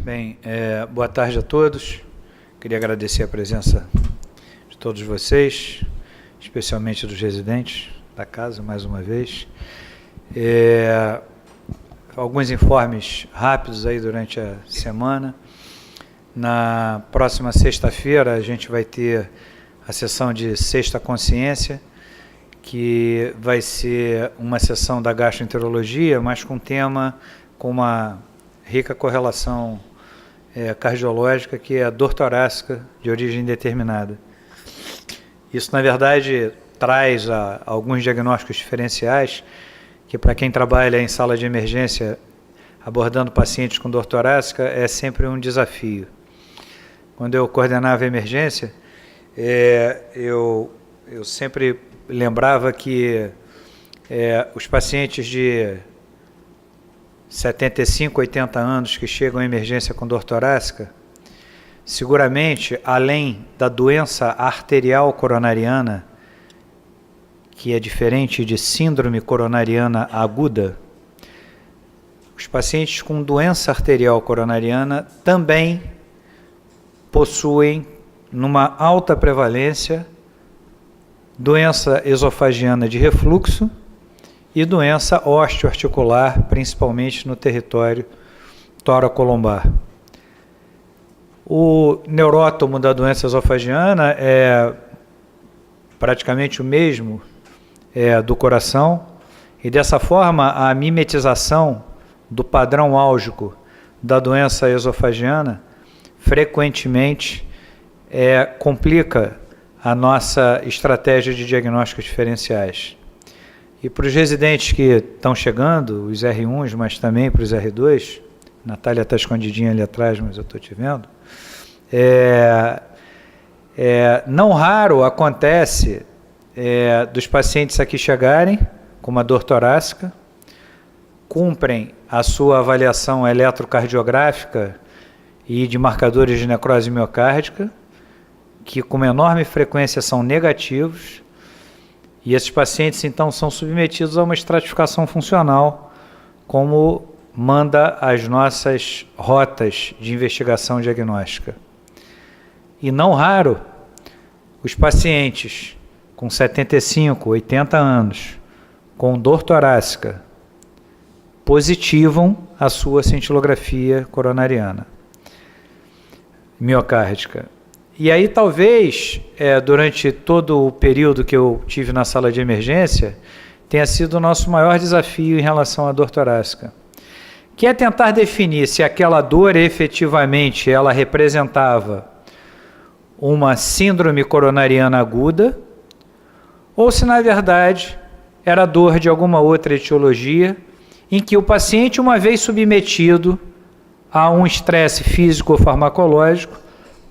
Bem, boa tarde a todos. Queria agradecer a presença de todos vocês, especialmente dos residentes da casa, mais uma vez. Alguns informes rápidos aí durante a semana. Na próxima sexta-feira a gente vai ter a sessão de Sexta Consciência, que vai ser uma sessão da gastroenterologia, mas com tema com uma rica correlação cardiológica, que é a dor torácica de origem indeterminada. Isso, na verdade, traz alguns diagnósticos diferenciais, que para quem trabalha em sala de emergência, abordando pacientes com dor torácica, é sempre um desafio. Quando eu coordenava a emergência, eu sempre lembrava que os pacientes de 75, 80 anos que chegam à emergência com dor torácica, seguramente, além da doença arterial coronariana, que é diferente de síndrome coronariana aguda, os pacientes com doença arterial coronariana também possuem, numa alta prevalência, doença esofagiana de refluxo e doença osteoarticular, principalmente no território torocolombar. O neurótomo da doença esofagiana é praticamente o mesmo do coração, e dessa forma a mimetização do padrão álgico da doença esofagiana frequentemente complica a nossa estratégia de diagnósticos diferenciais. E para os residentes que estão chegando, os R1s, mas também para os R2, Natália está escondidinha ali atrás, mas eu estou te vendo, não raro acontece dos pacientes aqui chegarem com uma dor torácica, cumprem a sua avaliação eletrocardiográfica e de marcadores de necrose miocárdica, que com uma enorme frequência são negativos, e esses pacientes então são submetidos a uma estratificação funcional, como manda as nossas rotas de investigação diagnóstica. E não raro, os pacientes com 75, 80 anos, com dor torácica, positivam a sua cintilografia coronariana miocárdica. E aí talvez, durante todo o período que eu tive na sala de emergência, tenha sido o nosso maior desafio em relação à dor torácica, que é tentar definir se aquela dor efetivamente ela representava uma síndrome coronariana aguda, ou se na verdade era dor de alguma outra etiologia, em que o paciente, uma vez submetido a um estresse físico ou farmacológico,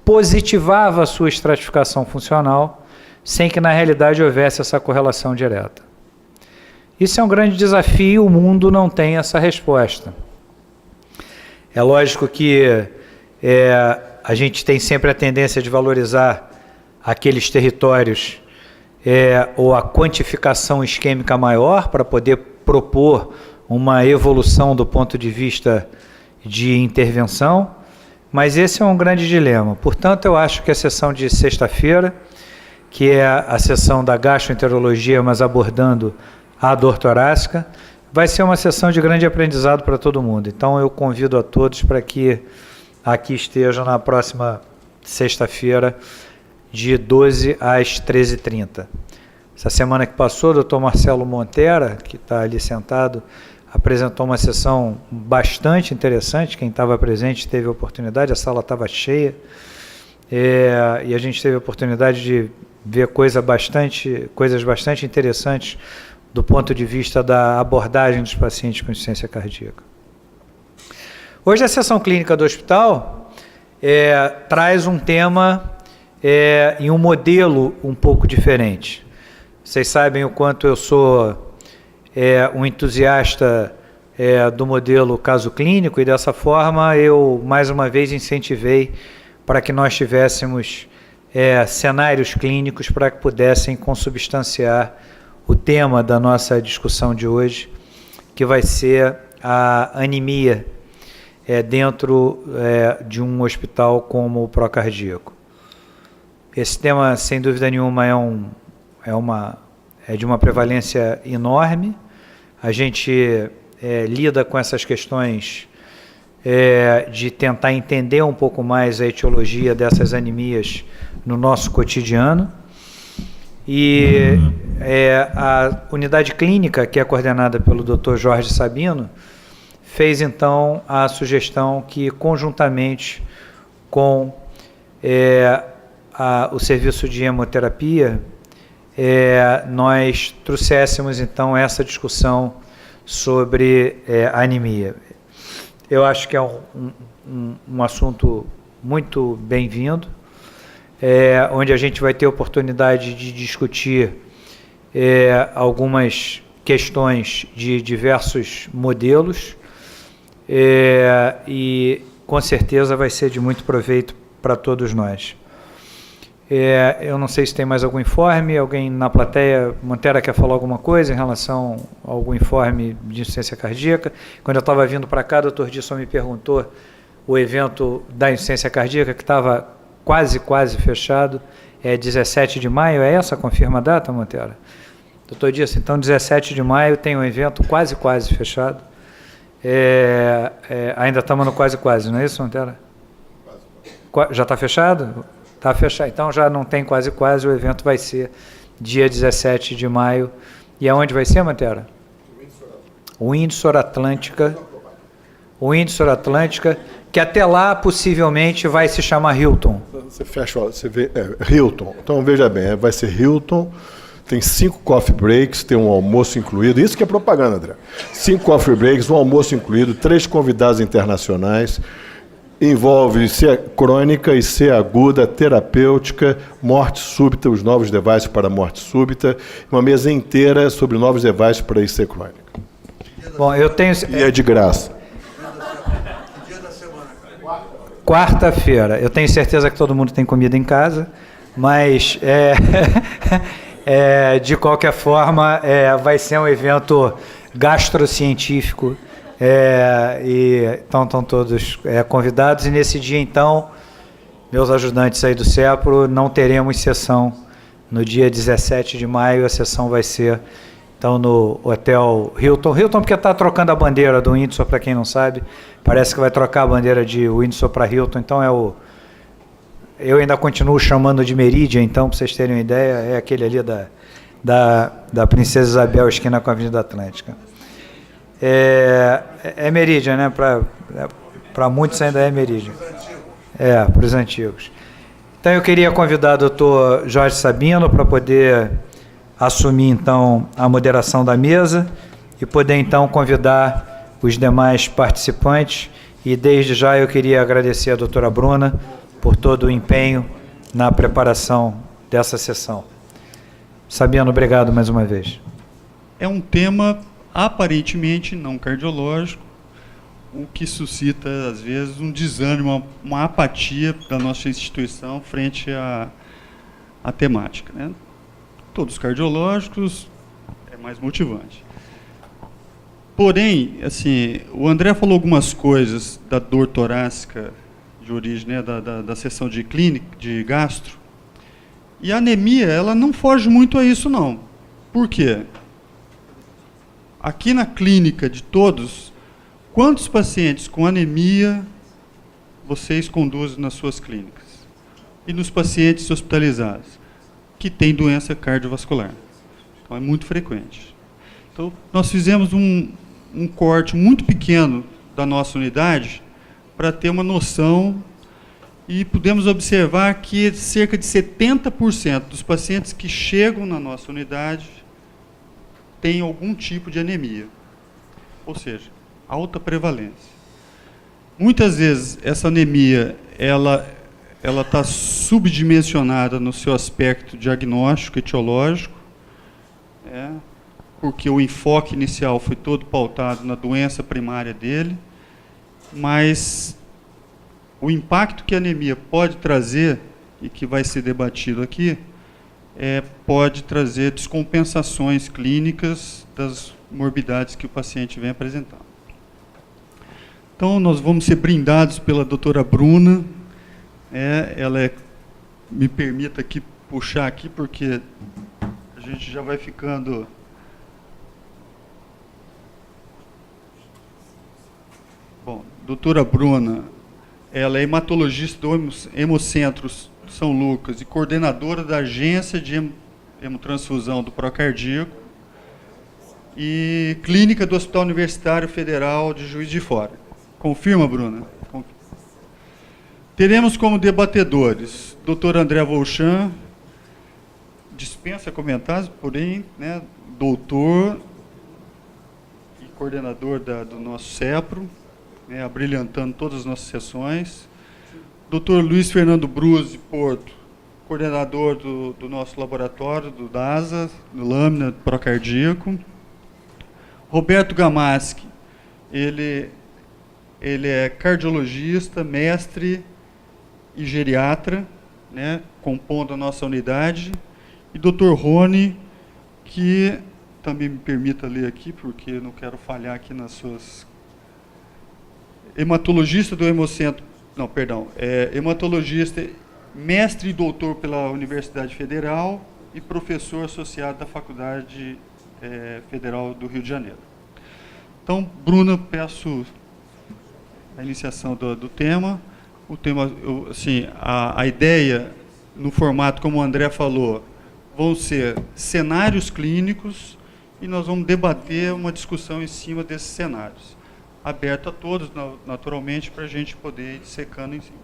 positivava a sua estratificação funcional, sem que na realidade houvesse essa correlação direta. Isso é um grande desafio, o mundo não tem essa resposta. É lógico que a gente tem sempre a tendência de valorizar aqueles territórios ou a quantificação isquêmica maior para poder propor uma evolução do ponto de vista de intervenção, mas esse é um grande dilema. Portanto, eu acho que a sessão de sexta-feira, que é a sessão da gastroenterologia, mas abordando a dor torácica, vai ser uma sessão de grande aprendizado para todo mundo. Então, eu convido a todos para que aqui estejam na próxima sexta-feira, de 12 às 13h30. Essa semana que passou, o Dr. Marcelo Montera, que está ali sentado, apresentou uma sessão bastante interessante. Quem estava presente teve a oportunidade, a sala estava cheia, e a gente teve a oportunidade de ver coisas bastante interessantes do ponto de vista da abordagem dos pacientes com insuficiência cardíaca. Hoje a sessão clínica do hospital traz um tema e um modelo um pouco diferente. Vocês sabem o quanto eu sou um entusiasta do modelo caso clínico, e dessa forma eu mais uma vez incentivei para que nós tivéssemos cenários clínicos para que pudessem consubstanciar o tema da nossa discussão de hoje, que vai ser a anemia dentro de um hospital como o Procardíaco. Esse tema, sem dúvida nenhuma, é de uma prevalência enorme. A gente lida com essas questões de tentar entender um pouco mais a etiologia dessas anemias no nosso cotidiano. E a unidade clínica, que é coordenada pelo Dr. Jorge Sabino, fez então a sugestão que, conjuntamente com o serviço de hemoterapia, nós trouxéssemos então essa discussão sobre a anemia. Eu acho que é um assunto muito bem-vindo, onde a gente vai ter oportunidade de discutir algumas questões de diversos modelos, e com certeza vai ser de muito proveito para todos nós. Eu não sei se tem mais algum informe, alguém na plateia, Montera, quer falar alguma coisa em relação a algum informe de insuficiência cardíaca? Quando eu estava vindo para cá, o doutor Disson me perguntou o evento da insuficiência cardíaca, que estava quase fechado, 17 de maio, é essa? Confirma a data, Montera? Doutor Disson, então 17 de maio tem um evento quase fechado. Ainda estamos no quase, não é isso, Montera? Já está fechado? Está fechado, então já não tem quase, o evento vai ser dia 17 de maio. E aonde vai ser, Montera? Windsor Atlântica. Windsor Atlântica, que até lá possivelmente vai se chamar Hilton. Você fecha, você vê, Hilton. Então veja bem, vai ser Hilton, tem 5 coffee breaks, tem um almoço incluído, isso que é propaganda, André. 5 coffee breaks, um almoço incluído, 3 convidados internacionais. Envolve C crônica e C aguda, terapêutica, morte súbita, os novos devices para morte súbita, uma mesa inteira sobre novos devices para IC crônica. Bom, eu tenho... E é de graça. Quarta-feira. Eu tenho certeza que todo mundo tem comida em casa, mas de qualquer forma vai ser um evento gastrocientífico. E então estão todos convidados, e nesse dia então, meus ajudantes aí do CEPRO, não teremos sessão no dia 17 de maio, a sessão vai ser então no Hotel Hilton, porque está trocando a bandeira do Windsor, para quem não sabe, parece que vai trocar a bandeira de Windsor para Hilton, então eu ainda continuo chamando de Meridian, então, para vocês terem uma ideia, é aquele ali da Princesa Isabel, esquina com a Avenida Atlântica. Meridian, né? Para muitos ainda é Meridian. Para os antigos. Então eu queria convidar o doutor Jorge Sabino para poder assumir então a moderação da mesa e poder então convidar os demais participantes. E desde já eu queria agradecer a doutora Bruna por todo o empenho na preparação dessa sessão. Sabino, obrigado mais uma vez. É um tema aparentemente não cardiológico, o que suscita, às vezes, um desânimo, uma apatia da nossa instituição frente à temática, né? Todos cardiológicos é mais motivante. Porém, assim, o André falou algumas coisas da dor torácica de origem, né, da seção de clínica, de gastro, e a anemia, ela não foge muito a isso, não. Por quê? Aqui na clínica de todos, quantos pacientes com anemia vocês conduzem nas suas clínicas? E nos pacientes hospitalizados, que têm doença cardiovascular? Então, é muito frequente. Então, nós fizemos um corte muito pequeno da nossa unidade para ter uma noção, e pudemos observar que cerca de 70% dos pacientes que chegam na nossa unidade tem algum tipo de anemia, ou seja, alta prevalência. Muitas vezes essa anemia ela está subdimensionada no seu aspecto diagnóstico, etiológico, porque o enfoque inicial foi todo pautado na doença primária dele, mas o impacto que a anemia pode trazer, e que vai ser debatido aqui, pode trazer descompensações clínicas das morbidades que o paciente vem apresentar. Então, nós vamos ser brindados pela doutora Bruna. Me permita aqui puxar aqui, porque a gente já vai ficando... Bom, doutora Bruna, ela é hematologista do Hemocentro São Lucas e coordenadora da agência de hemotransfusão do Procardíaco e clínica do Hospital Universitário Federal de Juiz de Fora. Confirma, Bruna? Teremos como debatedores Dr. André Volchan, dispensa comentários, porém, né, doutor e coordenador do nosso CEPRO, né, abrilhantando todas as nossas sessões. Dr. Luiz Fernando Bruzzi Porto, coordenador do nosso laboratório, do DASA, do Lâmina Procardíaco. Roberto Gamaschi, ele é cardiologista, mestre e geriatra, né, compondo a nossa unidade. E Dr. Rony, que também me permita ler aqui, porque não quero falhar aqui nas suas... Hematologista do Hemocentro... Não, perdão. Hematologista, mestre e doutor pela Universidade Federal e professor associado da Faculdade Federal do Rio de Janeiro. Então, Bruna, peço a iniciação do tema. O tema, assim, a ideia, no formato como o André falou, vão ser cenários clínicos e nós vamos debater uma discussão em cima desses cenários. Aberto a todos, naturalmente, para a gente poder ir secando em cima.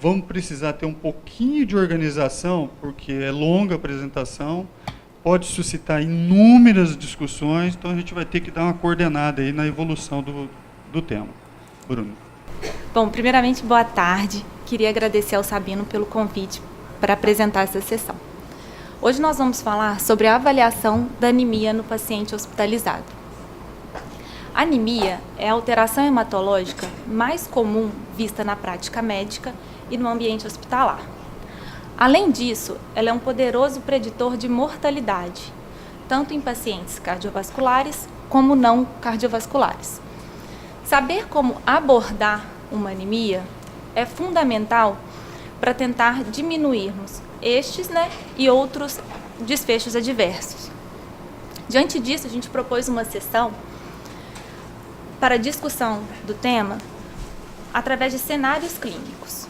Vamos precisar ter um pouquinho de organização, porque é longa a apresentação, pode suscitar inúmeras discussões, então a gente vai ter que dar uma coordenada aí na evolução do tema. Bruno. Bom, primeiramente, boa tarde. Queria agradecer ao Sabino pelo convite para apresentar essa sessão. Hoje nós vamos falar sobre a avaliação da anemia no paciente hospitalizado. A anemia é a alteração hematológica mais comum vista na prática médica e no ambiente hospitalar. Além disso, ela é um poderoso preditor de mortalidade, tanto em pacientes cardiovasculares como não cardiovasculares. Saber como abordar uma anemia é fundamental para tentar diminuirmos estes, né, e outros desfechos adversos. Diante disso, a gente propôs uma sessão para a discussão do tema através de cenários clínicos.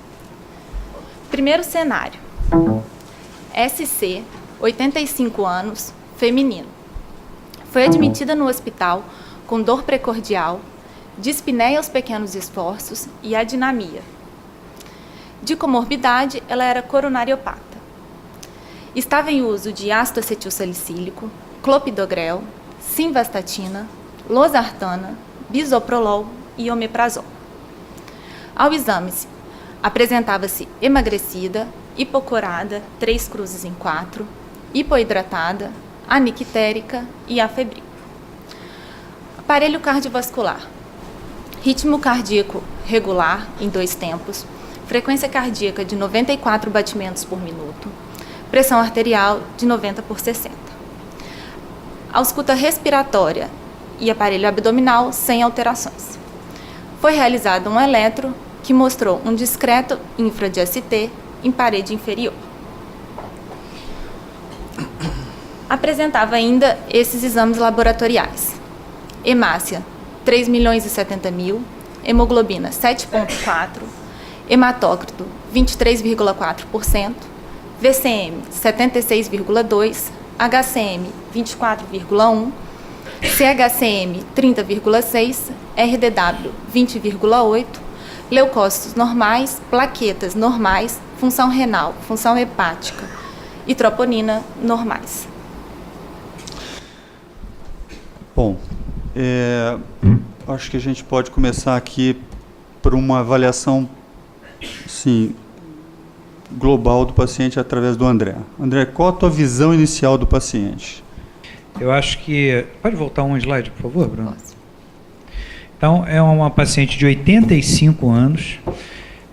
Primeiro cenário, SC, 85 anos, feminino. Foi admitida no hospital com dor precordial, dispneia aos pequenos esforços e adinamia. De comorbidade, ela era coronariopata. Estava em uso de ácido acetilsalicílico, clopidogrel, simvastatina, losartana, bisoprolol e omeprazol. Ao exame, apresentava-se emagrecida, hipocorada, 3 cruzes em 4, hipoidratada, anictérica e afebril. Aparelho cardiovascular. Ritmo cardíaco regular em 2 tempos, frequência cardíaca de 94 batimentos por minuto, pressão arterial de 90/60. Ausculta respiratória e aparelho abdominal sem alterações. Foi realizado um eletro que mostrou um discreto infra de ST em parede inferior. Apresentava ainda esses exames laboratoriais. Hemácia, 3.070.000, hemoglobina 7,4, hematócrito 23,4%, VCM 76,2%, HCM 24,1%, CHCM 30,6%, RDW 20,8%, leucócitos normais, plaquetas normais, função renal, função hepática e troponina normais. Bom, acho que a gente pode começar aqui por uma avaliação, sim, global do paciente através do André. André, qual a tua visão inicial do paciente? Eu acho que... Pode voltar um slide, por favor, Bruno? Então, é uma paciente de 85 anos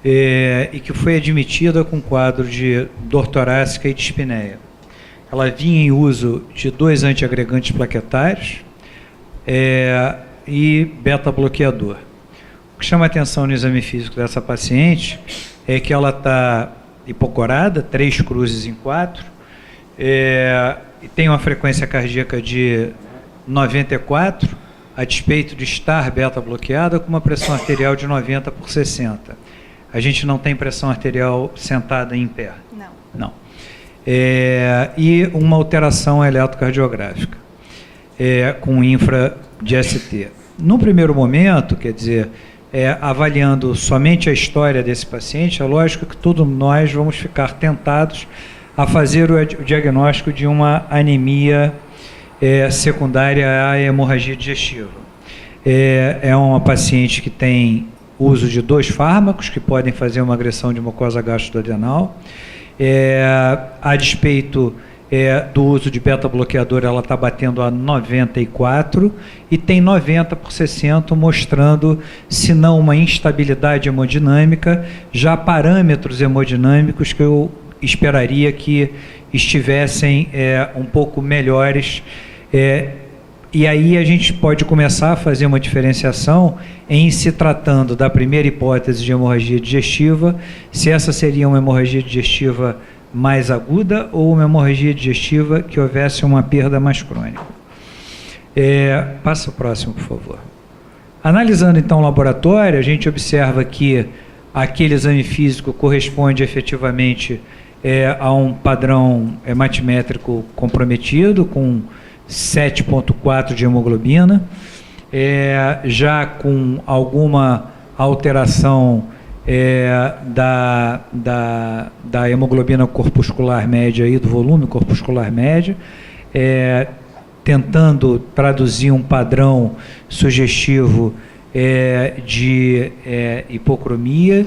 e que foi admitida com quadro de dor torácica e dispneia. Ela vinha em uso de 2 antiagregantes plaquetários e beta-bloqueador. O que que chama atenção no exame físico dessa paciente é que ela está hipocorada, 3 cruzes em 4, e tem uma frequência cardíaca de 94, a despeito de estar beta-bloqueada, com uma pressão arterial de 90/60. A gente não tem pressão arterial sentada em pé? Não. Não. E uma alteração eletrocardiográfica, com infra de ST. No primeiro momento, quer dizer, avaliando somente a história desse paciente, é lógico que todos nós vamos ficar tentados a fazer o diagnóstico de uma anemia secundária à hemorragia digestiva. É uma paciente que tem uso de 2 fármacos que podem fazer uma agressão de mucosa gastroduodenal. A despeito do uso de beta-bloqueador, ela está batendo a 94 e tem 90/60, mostrando, se não uma instabilidade hemodinâmica, já parâmetros hemodinâmicos que eu esperaria que estivessem um pouco melhores. E aí a gente pode começar a fazer uma diferenciação em se tratando da primeira hipótese de hemorragia digestiva, se essa seria uma hemorragia digestiva mais aguda ou uma hemorragia digestiva que houvesse uma perda mais crônica. Passa o próximo, por favor. Analisando então o laboratório, a gente observa que aquele exame físico corresponde efetivamente a um padrão hematimétrico comprometido, com 7,4 de hemoglobina, já com alguma alteração da hemoglobina corpuscular média e do volume corpuscular médio, tentando traduzir um padrão sugestivo de hipocromia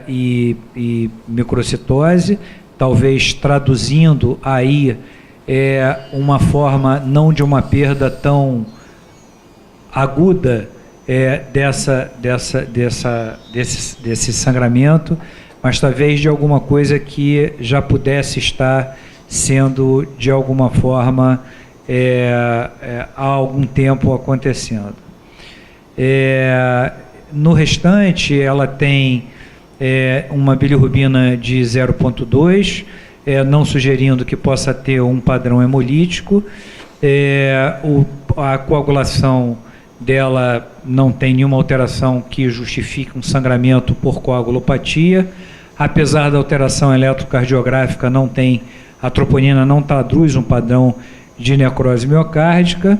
e microcitose, talvez traduzindo aí uma forma não de uma perda tão aguda desse sangramento, mas talvez de alguma coisa que já pudesse estar sendo de alguma forma há algum tempo acontecendo. No restante, ela tem uma bilirrubina de 0,2, não sugerindo que possa ter um padrão hemolítico. A coagulação dela não tem nenhuma alteração que justifique um sangramento por coagulopatia. Apesar da alteração eletrocardiográfica, a troponina não traduz um padrão de necrose miocárdica.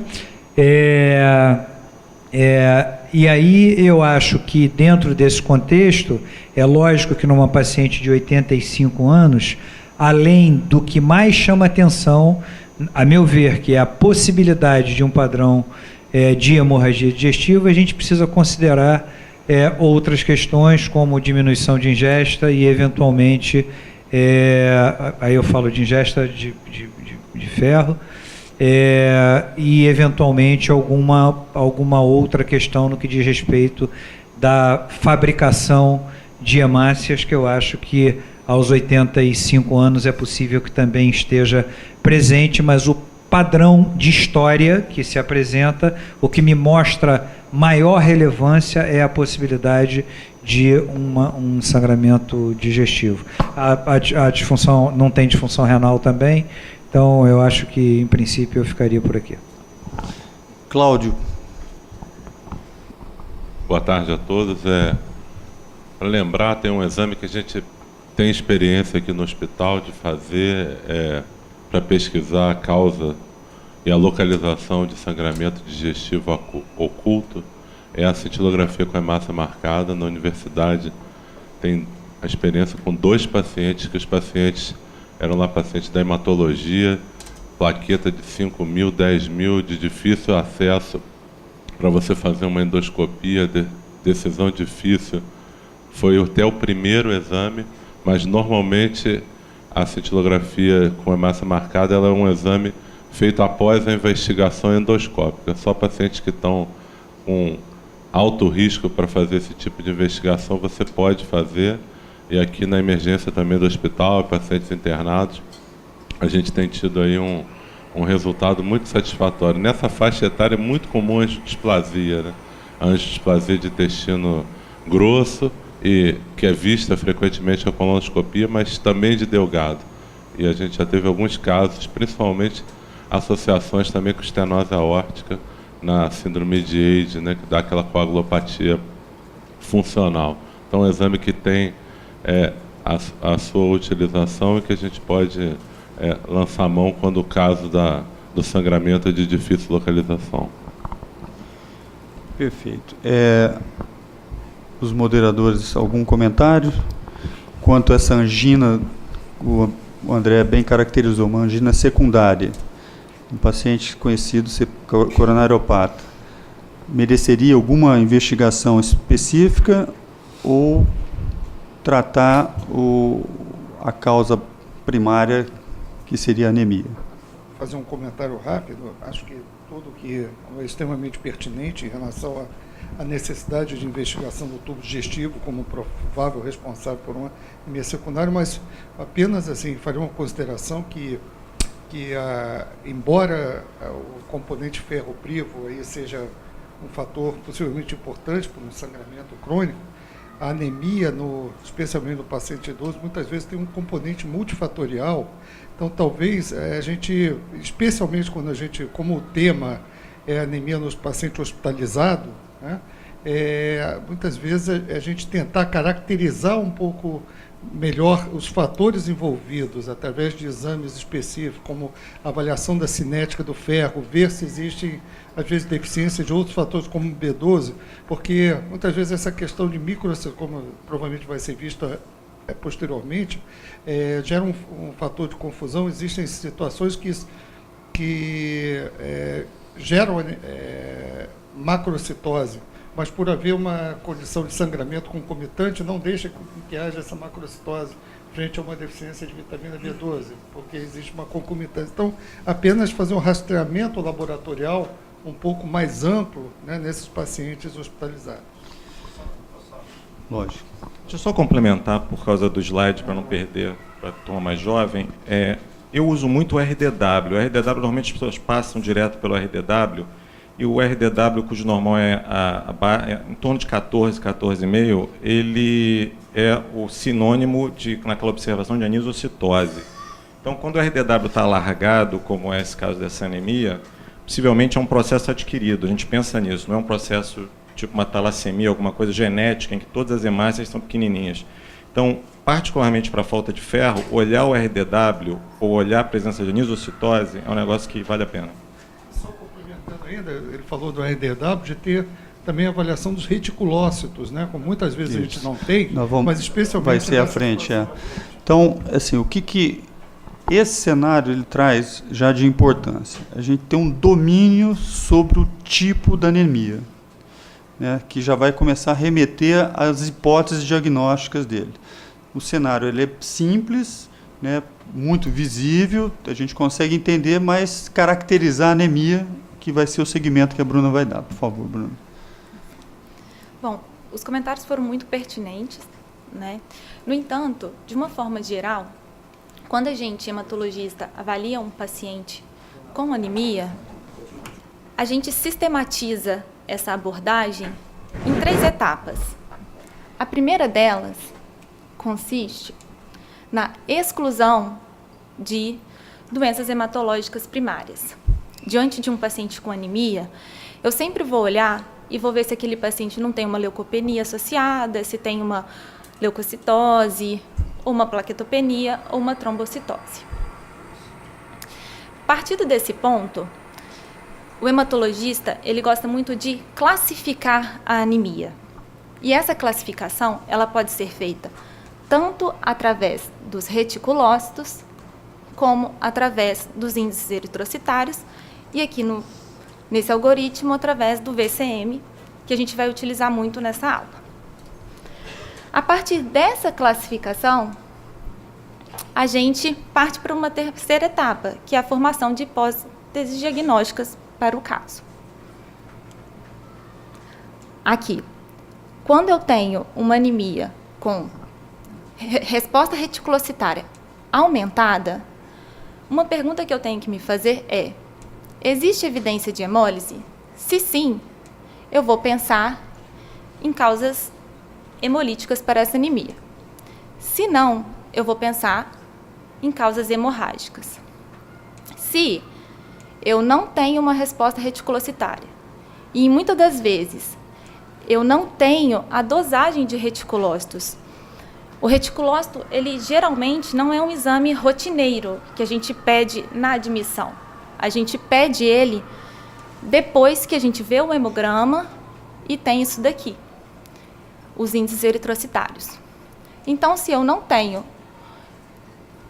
E aí eu acho que dentro desse contexto, é lógico que numa paciente de 85 anos, além do que mais chama atenção, a meu ver, que é a possibilidade de um padrão de hemorragia digestiva, a gente precisa considerar outras questões, como diminuição de ingesta e, eventualmente, aí eu falo de ingesta de ferro, e, eventualmente, alguma outra questão no que diz respeito da fabricação de hemácias, que eu acho que aos 85 anos é possível que também esteja presente, mas o padrão de história que se apresenta, o que me mostra maior relevância é a possibilidade de um sangramento digestivo. A disfunção, não tem disfunção renal também, então eu acho que, em princípio, eu ficaria por aqui. Cláudio. Boa tarde a todos. Para lembrar, tem um exame que a gente tem experiência aqui no hospital de fazer para pesquisar a causa e a localização de sangramento digestivo oculto, é a cintilografia com hemácia marcada. Na universidade tem a experiência com 2 pacientes, que os pacientes eram lá pacientes da hematologia, plaqueta de 5.000, 10.000, de difícil acesso para você fazer uma endoscopia, decisão difícil. Foi até o primeiro exame, mas normalmente a cintilografia com hemácia marcada ela é um exame feito após a investigação endoscópica. Só pacientes que estão com alto risco para fazer esse tipo de investigação você pode fazer. E aqui na emergência também do hospital, pacientes internados, a gente tem tido aí um resultado muito satisfatório. Nessa faixa etária é muito comum a displasia, né? angiodisplasia de intestino grosso, e que é vista frequentemente a colonoscopia, mas também de Delgado. E a gente já teve alguns casos, principalmente associações também com estenose aórtica na síndrome de AIDS, né, que dá aquela coagulopatia funcional. Então, é um exame que tem a sua utilização e que a gente pode lançar mão quando o caso do sangramento é de difícil localização. Perfeito. Os moderadores, algum comentário? Quanto a essa angina, o André bem caracterizou, uma angina secundária, um paciente conhecido ser coronariopata, mereceria alguma investigação específica ou tratar a causa primária, que seria a anemia? Fazer um comentário rápido. Acho que tudo que é extremamente pertinente em relação à necessidade de investigação do tubo digestivo como provável responsável por uma anemia secundária, mas apenas assim faria uma consideração que embora o componente ferroprivo aí seja um fator possivelmente importante para um sangramento crônico, a anemia, especialmente no paciente idoso, muitas vezes tem um componente multifatorial. Então, talvez a gente, especialmente quando a gente, como o tema é anemia nos pacientes hospitalizados, né, muitas vezes a gente tentar caracterizar um pouco melhor os fatores envolvidos através de exames específicos, como avaliação da cinética do ferro, ver se existe, às vezes, deficiência de outros fatores, como o B12, porque muitas vezes essa questão de como provavelmente vai ser visto posteriormente, gera um fator de confusão. Existem situações que geram macrocitose, mas por haver uma condição de sangramento concomitante, não deixa que haja essa macrocitose frente a uma deficiência de vitamina B12, porque existe uma concomitância. Então, apenas fazer um rastreamento laboratorial um pouco mais amplo, né, nesses pacientes hospitalizados. Lógico. Deixa eu só complementar, por causa do slide, para não perder para a turma mais jovem. Eu uso muito o RDW. O RDW, normalmente as pessoas passam direto pelo RDW, e o RDW, cujo normal é em torno de 14, 14,5, ele é o sinônimo naquela observação de anisocitose. Então, quando o RDW está alargado, como é esse caso dessa anemia, possivelmente é um processo adquirido. A gente pensa nisso, não é um processo tipo uma talassemia, alguma coisa genética, em que todas as hemácias são pequenininhas. Então, particularmente para a falta de ferro, olhar o RDW ou olhar a presença de anisocitose é um negócio que vale a pena. Só complementando ainda, ele falou do RDW, de ter também a avaliação dos reticulócitos, né? Como muitas vezes a gente não tem, mas especialmente... Vai ser à frente, Então, assim, o que esse cenário ele traz já de importância? A gente tem um domínio sobre o tipo da anemia, né, que já vai começar a remeter às hipóteses diagnósticas dele. O cenário ele é simples, né, muito visível, a gente consegue entender, mas caracterizar a anemia, que vai ser o segmento que a Bruna vai dar. Por favor, Bruna. Bom, os comentários foram muito pertinentes, né? No entanto, de uma forma geral, quando a gente, hematologista, avalia um paciente com anemia, a gente sistematiza essa abordagem em 3 etapas. A primeira delas consiste na exclusão de doenças hematológicas primárias. Diante de um paciente com anemia, eu sempre vou olhar e vou ver se aquele paciente não tem uma leucopenia associada, se tem uma leucocitose, ou uma plaquetopenia, ou uma trombocitose. Partindo desse ponto, o hematologista ele gosta muito de classificar a anemia. E essa classificação ela pode ser feita tanto através dos reticulócitos, como através dos índices eritrocitários, e aqui nesse algoritmo, através do VCM, que a gente vai utilizar muito nessa aula. A partir dessa classificação, a gente parte para uma terceira etapa, que é a formação de hipóteses diagnósticas para o caso. Aqui, quando eu tenho uma anemia com resposta reticulocitária aumentada, uma pergunta que eu tenho que me fazer é: existe evidência de hemólise? Se sim, eu vou pensar em causas hemolíticas para essa anemia. Se não, eu vou pensar em causas hemorrágicas. Se eu não tenho uma resposta reticulocitária, e muitas das vezes eu não tenho a dosagem de reticulócitos. O reticulócito, ele geralmente não é um exame rotineiro que a gente pede na admissão. A gente pede ele depois que a gente vê o hemograma e tem isso daqui, os índices eritrocitários. Então, se eu não tenho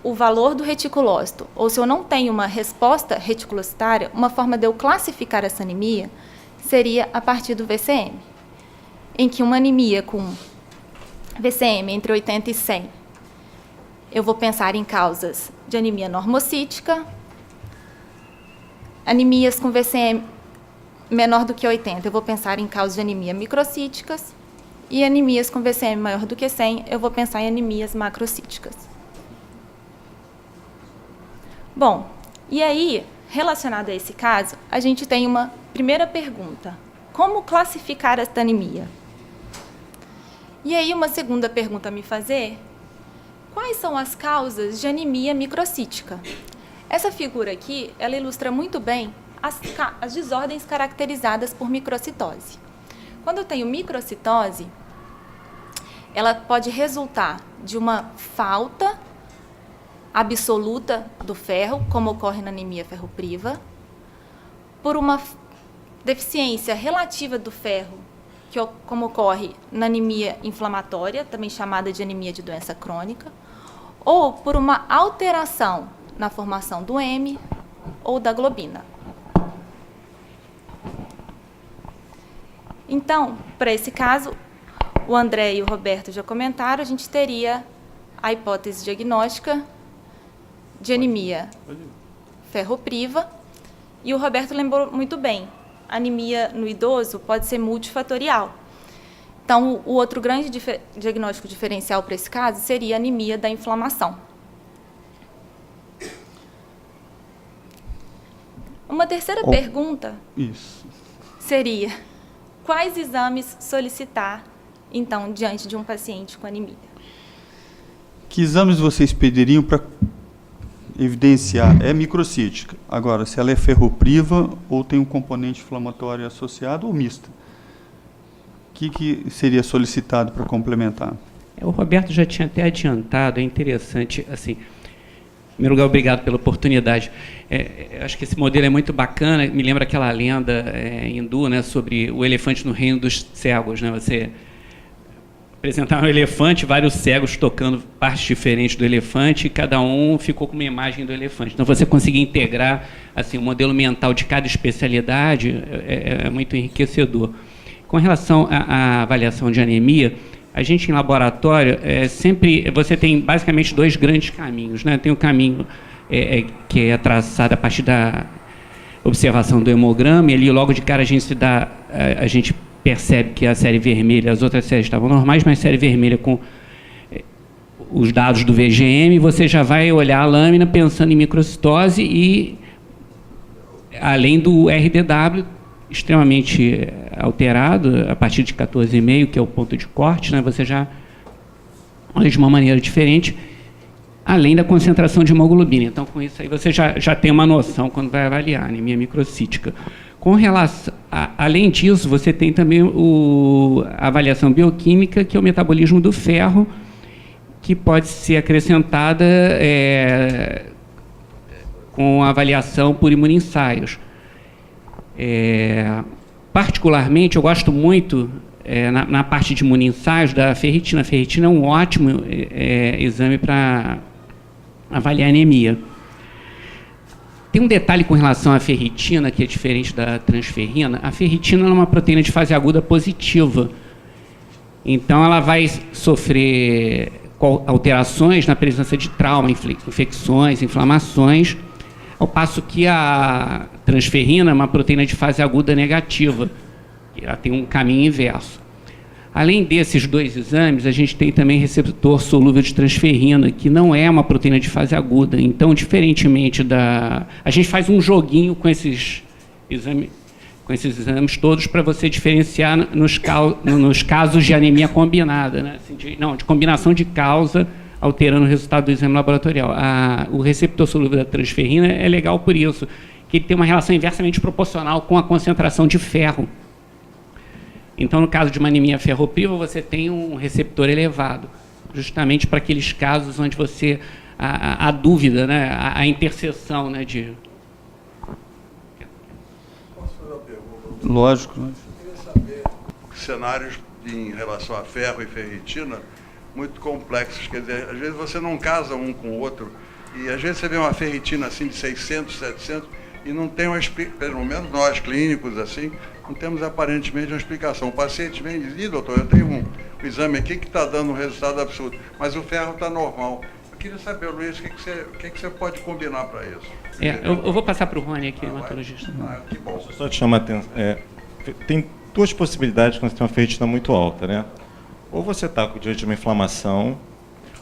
o valor do reticulócito, ou se eu não tenho uma resposta reticulocitária, uma forma de eu classificar essa anemia seria a partir do VCM, em que uma anemia com VCM entre 80 e 100, eu vou pensar em causas de anemia normocítica, anemias com VCM menor do que 80, eu vou pensar em causas de anemia microcíticas, e anemias com VCM maior do que 100, eu vou pensar em anemias macrocíticas. Bom, e aí, relacionado a esse caso, a gente tem uma primeira pergunta: como classificar esta anemia? E aí, uma segunda pergunta a me fazer: quais são as causas de anemia microcítica? Essa figura aqui, ela ilustra muito bem as desordens caracterizadas por microcitose. Quando eu tenho microcitose, ela pode resultar de uma falta absoluta do ferro, como ocorre na anemia ferropriva, por uma deficiência relativa do ferro, como ocorre na anemia inflamatória, também chamada de anemia de doença crônica, ou por uma alteração na formação do M ou da globina. Então, para esse caso, o André e o Roberto já comentaram, a gente teria a hipótese diagnóstica de anemia ferropriva, e o Roberto lembrou muito bem, a anemia no idoso pode ser multifatorial. Então, o outro grande diagnóstico diferencial para esse caso seria a anemia da inflamação. Uma terceira pergunta seria: quais exames solicitar, então, diante de um paciente com anemia? Que exames vocês pediriam para evidenciar? É microcítica. Agora, se ela é ferropriva ou tem um componente inflamatório associado ou mista? O que seria solicitado para complementar? O Roberto já tinha até adiantado, é interessante, assim, em primeiro lugar, obrigado pela oportunidade. Acho que esse modelo é muito bacana, me lembra aquela lenda hindu, né, sobre o elefante no reino dos cegos, né, você apresentar um elefante, vários cegos tocando partes diferentes do elefante, e cada um ficou com uma imagem do elefante. Então, você conseguir integrar assim, o modelo mental de cada especialidade é muito enriquecedor. Com relação à avaliação de anemia, a gente em laboratório, sempre você tem basicamente dois grandes caminhos, né? Tem o caminho que é traçado a partir da observação do hemograma, e ali logo de cara a gente percebe que a série vermelha, as outras séries estavam normais, mas a série vermelha com os dados do VGM, você já vai olhar a lâmina pensando em microcitose e, além do RDW, extremamente alterado, a partir de 14,5, que é o ponto de corte, né, você já olha de uma maneira diferente, além da concentração de hemoglobina. Então, com isso aí, você já tem uma noção quando vai avaliar a anemia microcítica. Com relação, além disso, você tem também a avaliação bioquímica, que é o metabolismo do ferro, que pode ser acrescentada com a avaliação por imunoensaios. Particularmente, eu gosto muito, na parte de imunoensaios, da ferritina. A ferritina é um ótimo exame para avaliar anemia. Tem um detalhe com relação à ferritina, que é diferente da transferrina. A ferritina é uma proteína de fase aguda positiva. Então, ela vai sofrer alterações na presença de trauma, infecções, inflamações, ao passo que a transferrina é uma proteína de fase aguda negativa. Ela tem um caminho inverso. Além desses dois exames, a gente tem também receptor solúvel de transferrina, que não é uma proteína de fase aguda. Então, diferentemente a gente faz um joguinho com esses exames, com com esses exames todos para você diferenciar nos casos de anemia combinada, né? Assim, de combinação de causa alterando o resultado do exame laboratorial. O receptor solúvel da transferrina é legal por isso, que ele tem uma relação inversamente proporcional com a concentração de ferro. Então, no caso de uma anemia ferropriva, você tem um receptor elevado, justamente para aqueles casos onde você a dúvida, né, a interseção, né, de... Posso fazer uma pergunta? Lógico. Eu queria saber cenários em relação a ferro e ferritina muito complexos. Quer dizer, às vezes você não casa um com o outro e às vezes você vê uma ferritina assim de 600, 700 e não tem uma explicação, pelo menos nós clínicos assim, não temos aparentemente uma explicação. O paciente vem e diz: doutor, eu tenho um exame aqui que está dando um resultado absurdo, mas o ferro está normal. Eu queria saber, Luiz, o que você pode combinar para isso? Eu vou passar para o Rony aqui, hematologista. Que bom. Só te chamar a atenção. Tem duas possibilidades quando você tem uma ferritina muito alta, né? Ou você está diante de uma inflamação,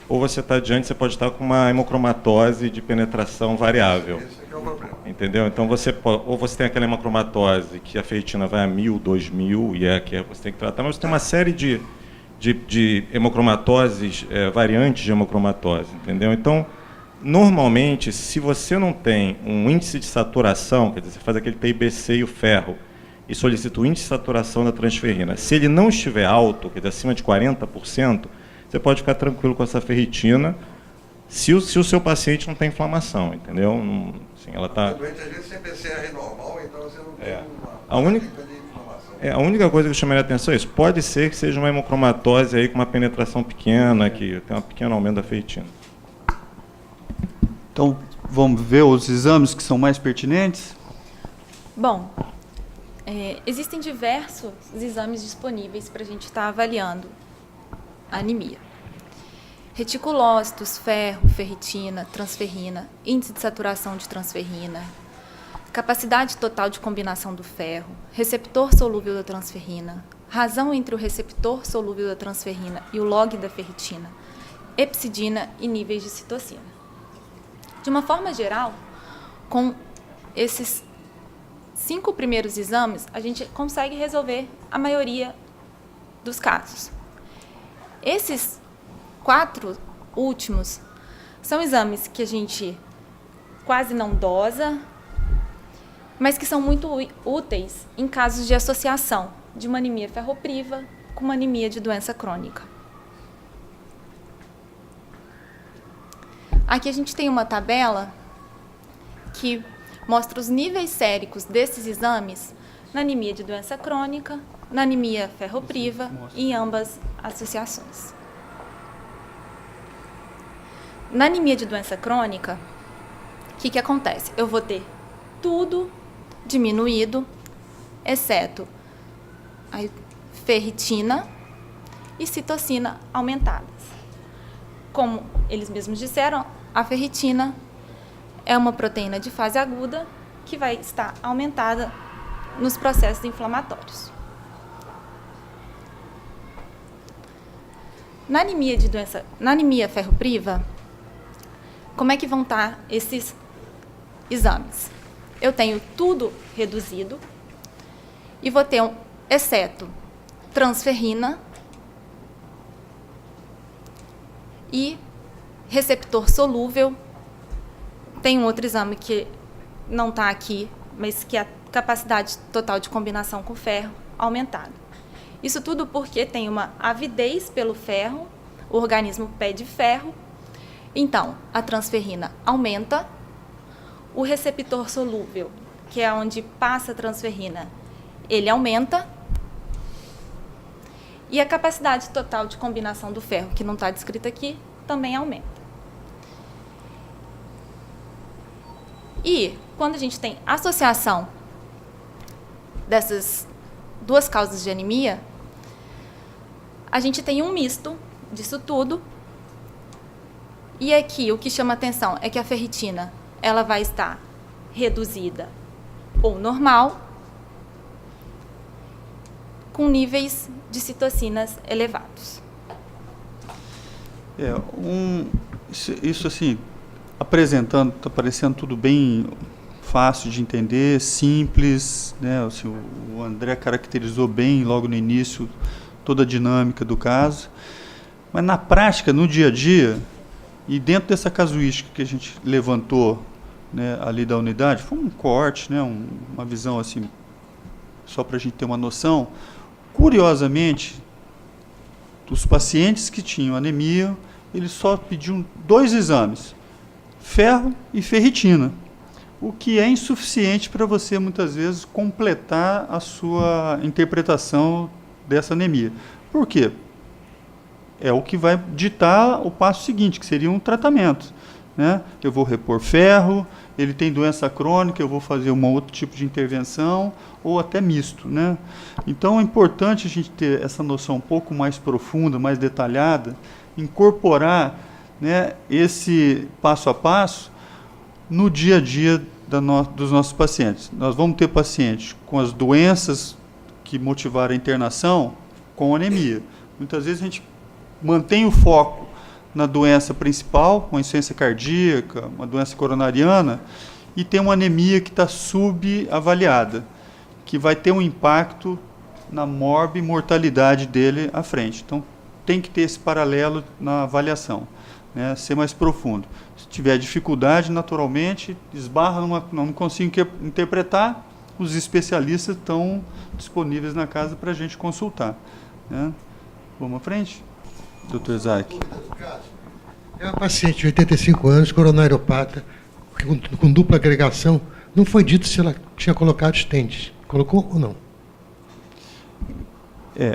ou você está diante, você pode estar com uma hemocromatose de penetração variável. Esse aqui é o problema. Entendeu? Então, ou você tem aquela hemocromatose que a ferritina vai a 1000, 2000, e é que você tem que tratar, mas você tem uma série de hemocromatoses, variantes de hemocromatose, entendeu? Então, normalmente, se você não tem um índice de saturação, quer dizer, você faz aquele TIBC e o ferro, e solicita o índice de saturação da transferrina. Se ele não estiver alto, quer dizer, acima de 40%, você pode ficar tranquilo com essa ferritina, se o seu paciente não tem inflamação, entendeu? Não, assim, ela tá... Às vezes tem PCR normal, então você não tem A única... inflamação. A única coisa que eu chamaria a atenção é isso. Pode ser que seja uma hemocromatose aí com uma penetração pequena, que tem um pequeno aumento da ferritina. Então, vamos ver os exames que são mais pertinentes? Bom, existem diversos exames disponíveis para a gente estar avaliando a anemia. Reticulócitos, ferro, ferritina, transferrina, índice de saturação de transferrina, capacidade total de combinação do ferro, receptor solúvel da transferrina, razão entre o receptor solúvel da transferrina e o log da ferritina, epsidina e níveis de citocina. De uma forma geral, com esses 5 primeiros exames, a gente consegue resolver a maioria dos casos. Esses 4 últimos são exames que a gente quase não dosa, mas que são muito úteis em casos de associação de uma anemia ferropriva com uma anemia de doença crônica. Aqui a gente tem uma tabela que mostra os níveis séricos desses exames na anemia de doença crônica, na anemia ferropriva e em ambas associações. Na anemia de doença crônica, o que acontece? Eu vou ter tudo diminuído, exceto a ferritina e citocina aumentadas. Como eles mesmos disseram, a ferritina é uma proteína de fase aguda que vai estar aumentada nos processos inflamatórios. Na anemia ferropriva, como é que vão estar esses exames? Eu tenho tudo reduzido e vou ter exceto transferrina e receptor solúvel. Tem um outro exame que não está aqui, mas que é a capacidade total de combinação com ferro aumentada. Isso tudo porque tem uma avidez pelo ferro, o organismo pede ferro, então a transferrina aumenta, o receptor solúvel, que é onde passa a transferrina, ele aumenta, e a capacidade total de combinação do ferro, que não está descrita aqui, também aumenta. E quando a gente tem associação dessas duas causas de anemia, a gente tem um misto disso tudo. E aqui o que chama atenção é que a ferritina ela vai estar reduzida ou normal, com níveis de citocinas elevados. Isso assim, apresentando, está parecendo tudo bem fácil de entender, simples, né? Assim, o André caracterizou bem logo no início toda a dinâmica do caso, mas na prática, no dia a dia, e dentro dessa casuística que a gente levantou, né, ali da unidade, foi um corte, né, uma visão assim, só para a gente ter uma noção. Curiosamente, os pacientes que tinham anemia, eles só pediam 2 exames, ferro e ferritina, o que é insuficiente para você, muitas vezes, completar a sua interpretação dessa anemia. Por quê? É o que vai ditar o passo seguinte, que seria um tratamento, né? Eu vou repor ferro, ele tem doença crônica, eu vou fazer um outro tipo de intervenção, ou até misto, né? Então é importante a gente ter essa noção um pouco mais profunda, mais detalhada, incorporar, né, esse passo a passo no dia a dia dos nossos pacientes. Nós vamos ter pacientes com as doenças que motivaram a internação com anemia. Muitas vezes a gente mantém o foco na doença principal, uma insuficiência cardíaca, uma doença coronariana, e tem uma anemia que está subavaliada, que vai ter um impacto na morbimortalidade dele à frente. Então, tem que ter esse paralelo na avaliação, né, ser mais profundo. Se tiver dificuldade, naturalmente, esbarra não consigo interpretar, os especialistas estão disponíveis na casa para a gente consultar, né. Vamos à frente? Dr. Isaac. É uma paciente de 85 anos, coronariopata, com dupla agregação. Não foi dito se ela tinha colocado stents. Colocou ou não?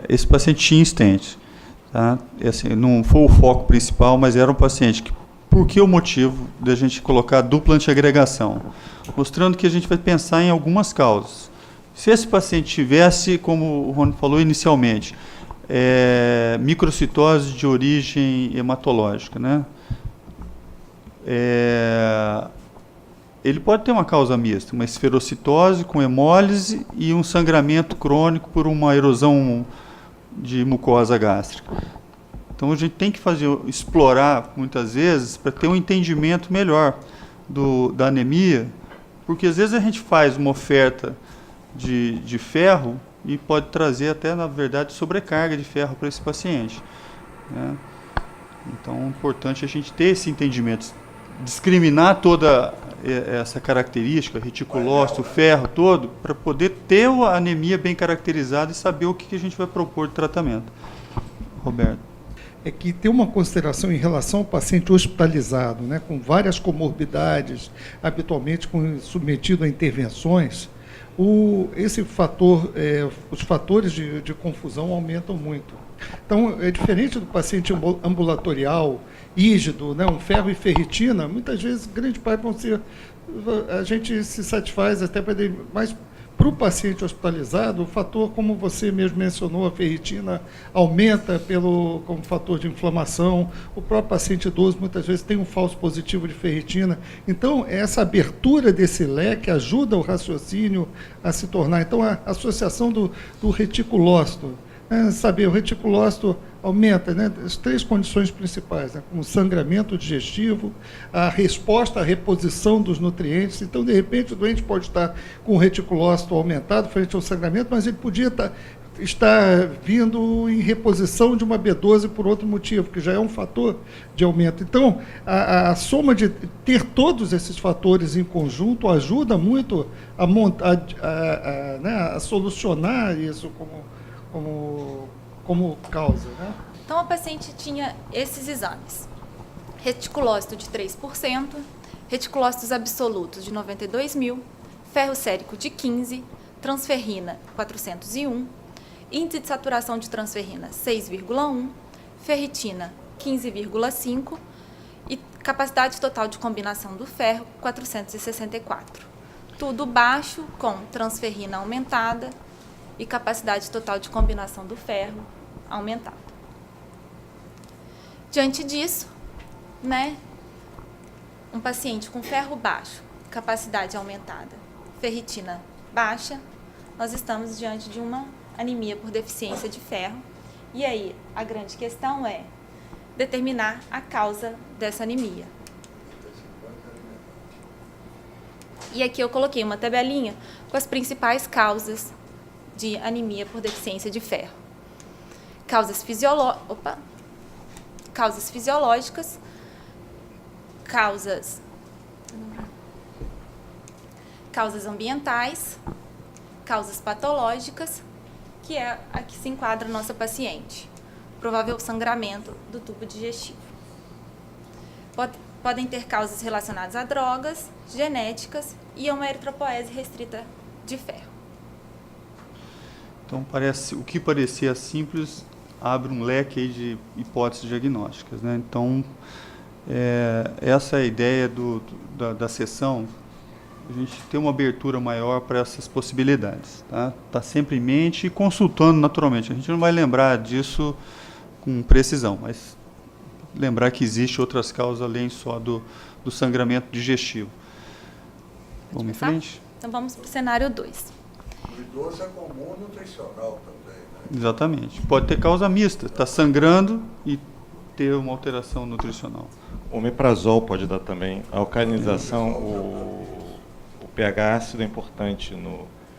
Esse paciente tinha stents. Tá? Assim, não foi o foco principal, mas era um paciente que... Por que o motivo de a gente colocar dupla antiagregação? Mostrando que a gente vai pensar em algumas causas. Se esse paciente tivesse, como o Rony falou inicialmente, microcitose de origem hematológica, né? Ele pode ter uma causa mista, uma esferocitose com hemólise e um sangramento crônico por uma erosão de mucosa gástrica. Então a gente tem que explorar muitas vezes para ter um entendimento melhor da anemia, porque às vezes a gente faz uma oferta de ferro e pode trazer até, na verdade, sobrecarga de ferro para esse paciente, né? Então é importante a gente ter esse entendimento, discriminar toda essa característica, reticulócito, ferro todo, para poder ter a anemia bem caracterizada e saber o que a gente vai propor de tratamento. Roberto. É que tem uma consideração em relação ao paciente hospitalizado, né, com várias comorbidades, habitualmente submetido a intervenções. Esse fator, os fatores de confusão aumentam muito. Então, é diferente do paciente ambulatorial, rígido, né, um ferro e ferritina, muitas vezes, grande parte vão ser... A gente se satisfaz até para... Mas, para o paciente hospitalizado, o fator, como você mesmo mencionou, a ferritina aumenta como fator de inflamação. O próprio paciente idoso, muitas vezes, tem um falso positivo de ferritina. Então, essa abertura desse leque ajuda o raciocínio a se tornar. Então, a associação do reticulócito, saber, o reticulócito aumenta, né, as 3 condições principais, né, como o sangramento digestivo, a resposta à reposição dos nutrientes. Então, de repente, o doente pode estar com o reticulócito aumentado frente ao sangramento, mas ele podia estar vindo em reposição de uma B12 por outro motivo, que já é um fator de aumento. Então, a soma de ter todos esses fatores em conjunto ajuda muito a solucionar isso como causa, né? Então, a paciente tinha esses exames. Reticulócito de 3%, reticulócitos absolutos de 92.000, ferro sérico de 15, transferrina 401, índice de saturação de transferrina 6,1, ferritina 15,5 e capacidade total de combinação do ferro 464. Tudo baixo, com transferrina aumentada e capacidade total de combinação do ferro aumentada. Diante disso, né, um paciente com ferro baixo, capacidade aumentada, ferritina baixa, nós estamos diante de uma anemia por deficiência de ferro. E aí, a grande questão é determinar a causa dessa anemia. E aqui eu coloquei uma tabelinha com as principais causas de anemia por deficiência de ferro. Causas fisiológicas, causas ambientais, causas patológicas, que é a que se enquadra a nossa paciente. Provável sangramento do tubo digestivo. Podem ter causas relacionadas a drogas, genéticas e a uma eritropoese restrita de ferro. Então, o que parecia simples abre um leque aí de hipóteses diagnósticas, né? Então, essa é a ideia da sessão, a gente ter uma abertura maior para essas possibilidades, tá? Tá sempre em mente e consultando naturalmente. A gente não vai lembrar disso com precisão, mas lembrar que existem outras causas além só do sangramento digestivo. Vamos em frente? Então vamos para o cenário 2. O idoso é comum nutricional também, né? Exatamente. Pode ter causa mista, está sangrando e ter uma alteração nutricional. O omeprazol pode dar também. A alcalinização, o pH ácido é importante.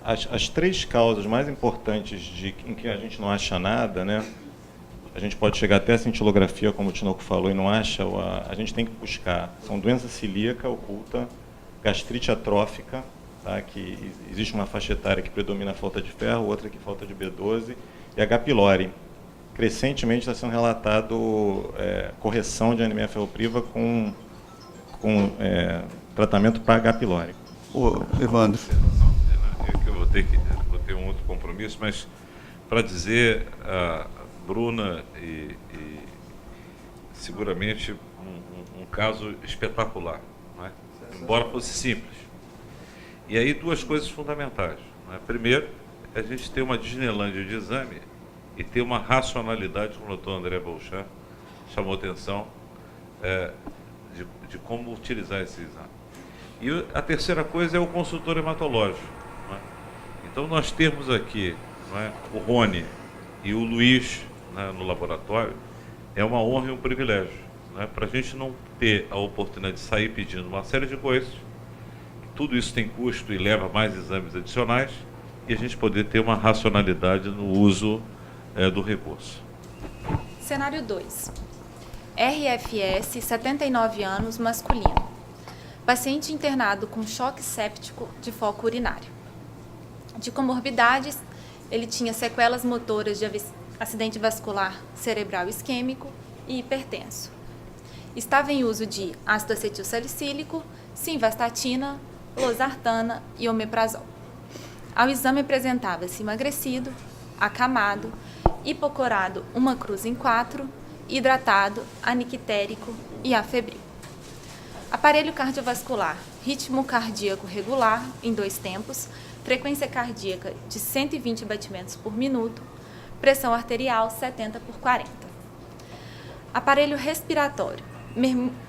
As três causas mais importantes em que a gente não acha nada, né? A gente pode chegar até a cintilografia, como o Tinoco falou, e não acha, a gente tem que buscar. São doença celíaca oculta, gastrite atrófica, tá? Que existe uma faixa etária que predomina a falta de ferro, outra que falta de B12, e H. pylori. Crescentemente está sendo relatado correção de anemia ferropriva com tratamento para H. pylori. Ô, Evandro. Eu vou ter um outro compromisso, mas para dizer a Bruna e seguramente um caso espetacular, não é? Embora fosse simples. E aí duas coisas fundamentais, não é? Primeiro, a gente ter uma Disneylândia de exame e ter uma racionalidade, como o doutor André Bouchard chamou atenção, de como utilizar esse exame. E a terceira coisa é o consultor hematológico, não é? Então nós temos aqui, não é, o Rony e o Luiz, né, no laboratório, é uma honra e um privilégio, né, para a gente não ter a oportunidade de sair pedindo uma série de coisas, tudo isso tem custo e leva mais exames adicionais, e a gente poder ter uma racionalidade no uso do recurso. Cenário 2. RFS, 79 anos, masculino. Paciente internado com choque séptico de foco urinário. De comorbidades, ele tinha sequelas motoras de acidente vascular cerebral isquêmico e hipertenso. Estava em uso de ácido acetil salicílico, simvastatina, losartana e omeprazol. Ao exame apresentava-se emagrecido, acamado, hipocorado 1 cruz em 4, hidratado, anictérico e afebril. Aparelho cardiovascular, ritmo cardíaco regular em 2 tempos, frequência cardíaca de 120 batimentos por minuto, pressão arterial 70/40. Aparelho respiratório,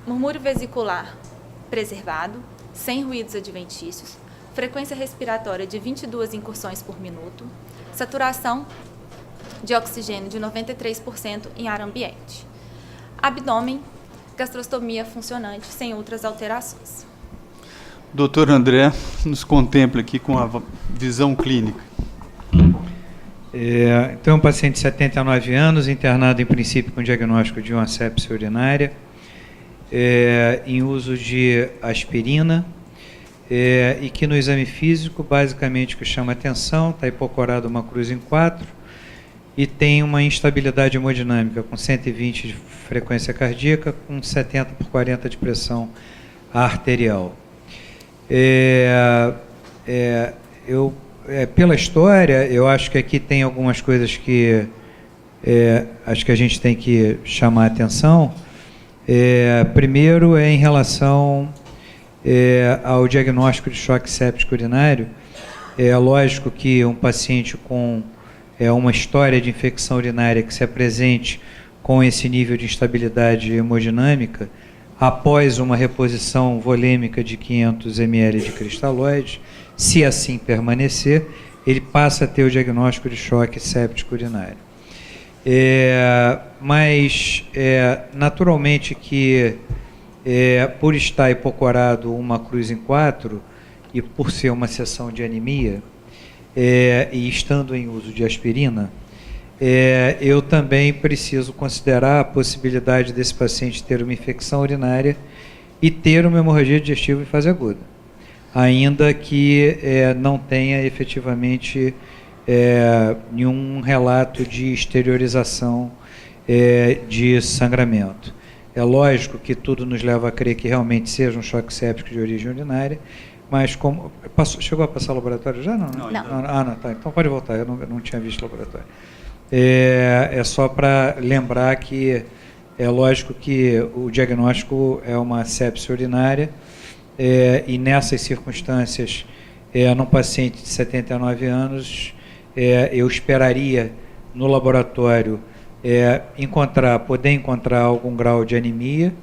murmúrio vesicular preservado, sem ruídos adventícios, frequência respiratória de 22 incursões por minuto, saturação de oxigênio de 93% em ar ambiente. Abdômen, gastrostomia funcionante sem outras alterações. Doutor André, nos contemple aqui com a visão clínica. Então, um paciente de 79 anos, internado em princípio com diagnóstico de uma sepse urinária, em uso de aspirina, e que no exame físico, basicamente, o que chama atenção, está hipocorado 1 cruz em 4, e tem uma instabilidade hemodinâmica com 120 de frequência cardíaca, com 70/40 de pressão arterial. Pela história, eu acho que aqui tem algumas coisas que acho que a gente tem que chamar a atenção. Primeiro, em relação ao diagnóstico de choque séptico urinário. É lógico que um paciente com uma história de infecção urinária que se apresente com esse nível de instabilidade hemodinâmica, após uma reposição volêmica de 500 ml de cristalóide, se assim permanecer, ele passa a ter o diagnóstico de choque séptico urinário. Mas, naturalmente que, por estar hipocorado 1 cruz em 4, e por ser uma sessão de anemia, e estando em uso de aspirina, eu também preciso considerar a possibilidade desse paciente ter uma infecção urinária e ter uma hemorragia digestiva em fase aguda, ainda que não tenha efetivamente nenhum relato de exteriorização de sangramento. É lógico que tudo nos leva a crer que realmente seja um choque séptico de origem urinária, mas como... chegou a passar o laboratório já? Não. Não, tá. Então pode voltar, eu não tinha visto o laboratório. É só para lembrar que é lógico que o diagnóstico é uma sepse urinária, e nessas circunstâncias, num paciente de 79 anos, eu esperaria no laboratório poder encontrar algum grau de anemia,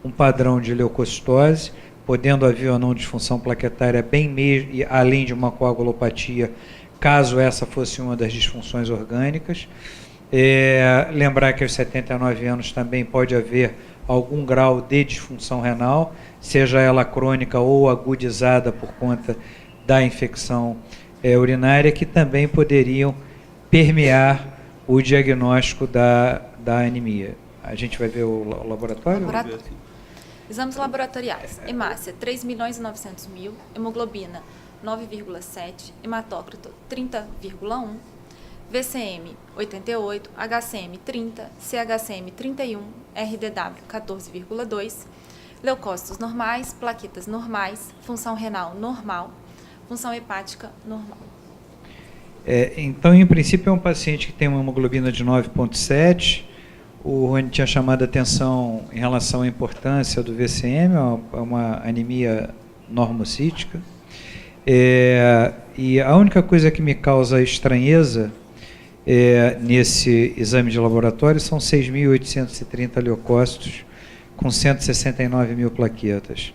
um padrão de leucocitose, podendo haver ou não disfunção plaquetária, além de uma coagulopatia, caso essa fosse uma das disfunções orgânicas. Lembrar que aos 79 anos também pode haver algum grau de disfunção renal, seja ela crônica ou agudizada por conta da infecção urinária, que também poderiam permear o diagnóstico da anemia. A gente vai ver o laboratório? Exames laboratoriais. Hemácia, 3.900.000. Hemoglobina, 9,7. Hematócrito, 30,1. VCM, 88. HCM, 30. CHCM, 31. RDW, 14,2. Leucócitos normais. Plaquetas normais. Função renal normal. Função hepática normal. Então, em princípio, é um paciente que tem uma hemoglobina de 9,7. O Rony tinha chamado a atenção em relação à importância do VCM, é uma anemia normocítica. E a única coisa que me causa estranheza nesse exame de laboratório são 6.830 leucócitos com 169.000 plaquetas.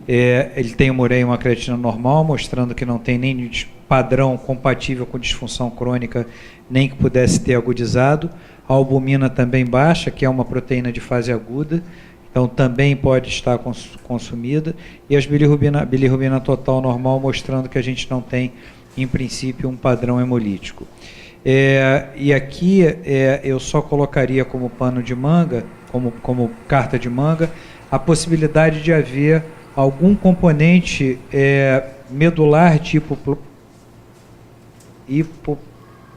Ele tem uma ureia e uma creatina normal, mostrando que não tem nem padrão compatível com disfunção crônica, nem que pudesse ter agudizado. A albumina também baixa, que é uma proteína de fase aguda, então também pode estar consumida. E as bilirrubina total normal, mostrando que a gente não tem, em princípio, um padrão hemolítico. E aqui eu só colocaria como pano de manga, como carta de manga, a possibilidade de haver algum componente medular tipo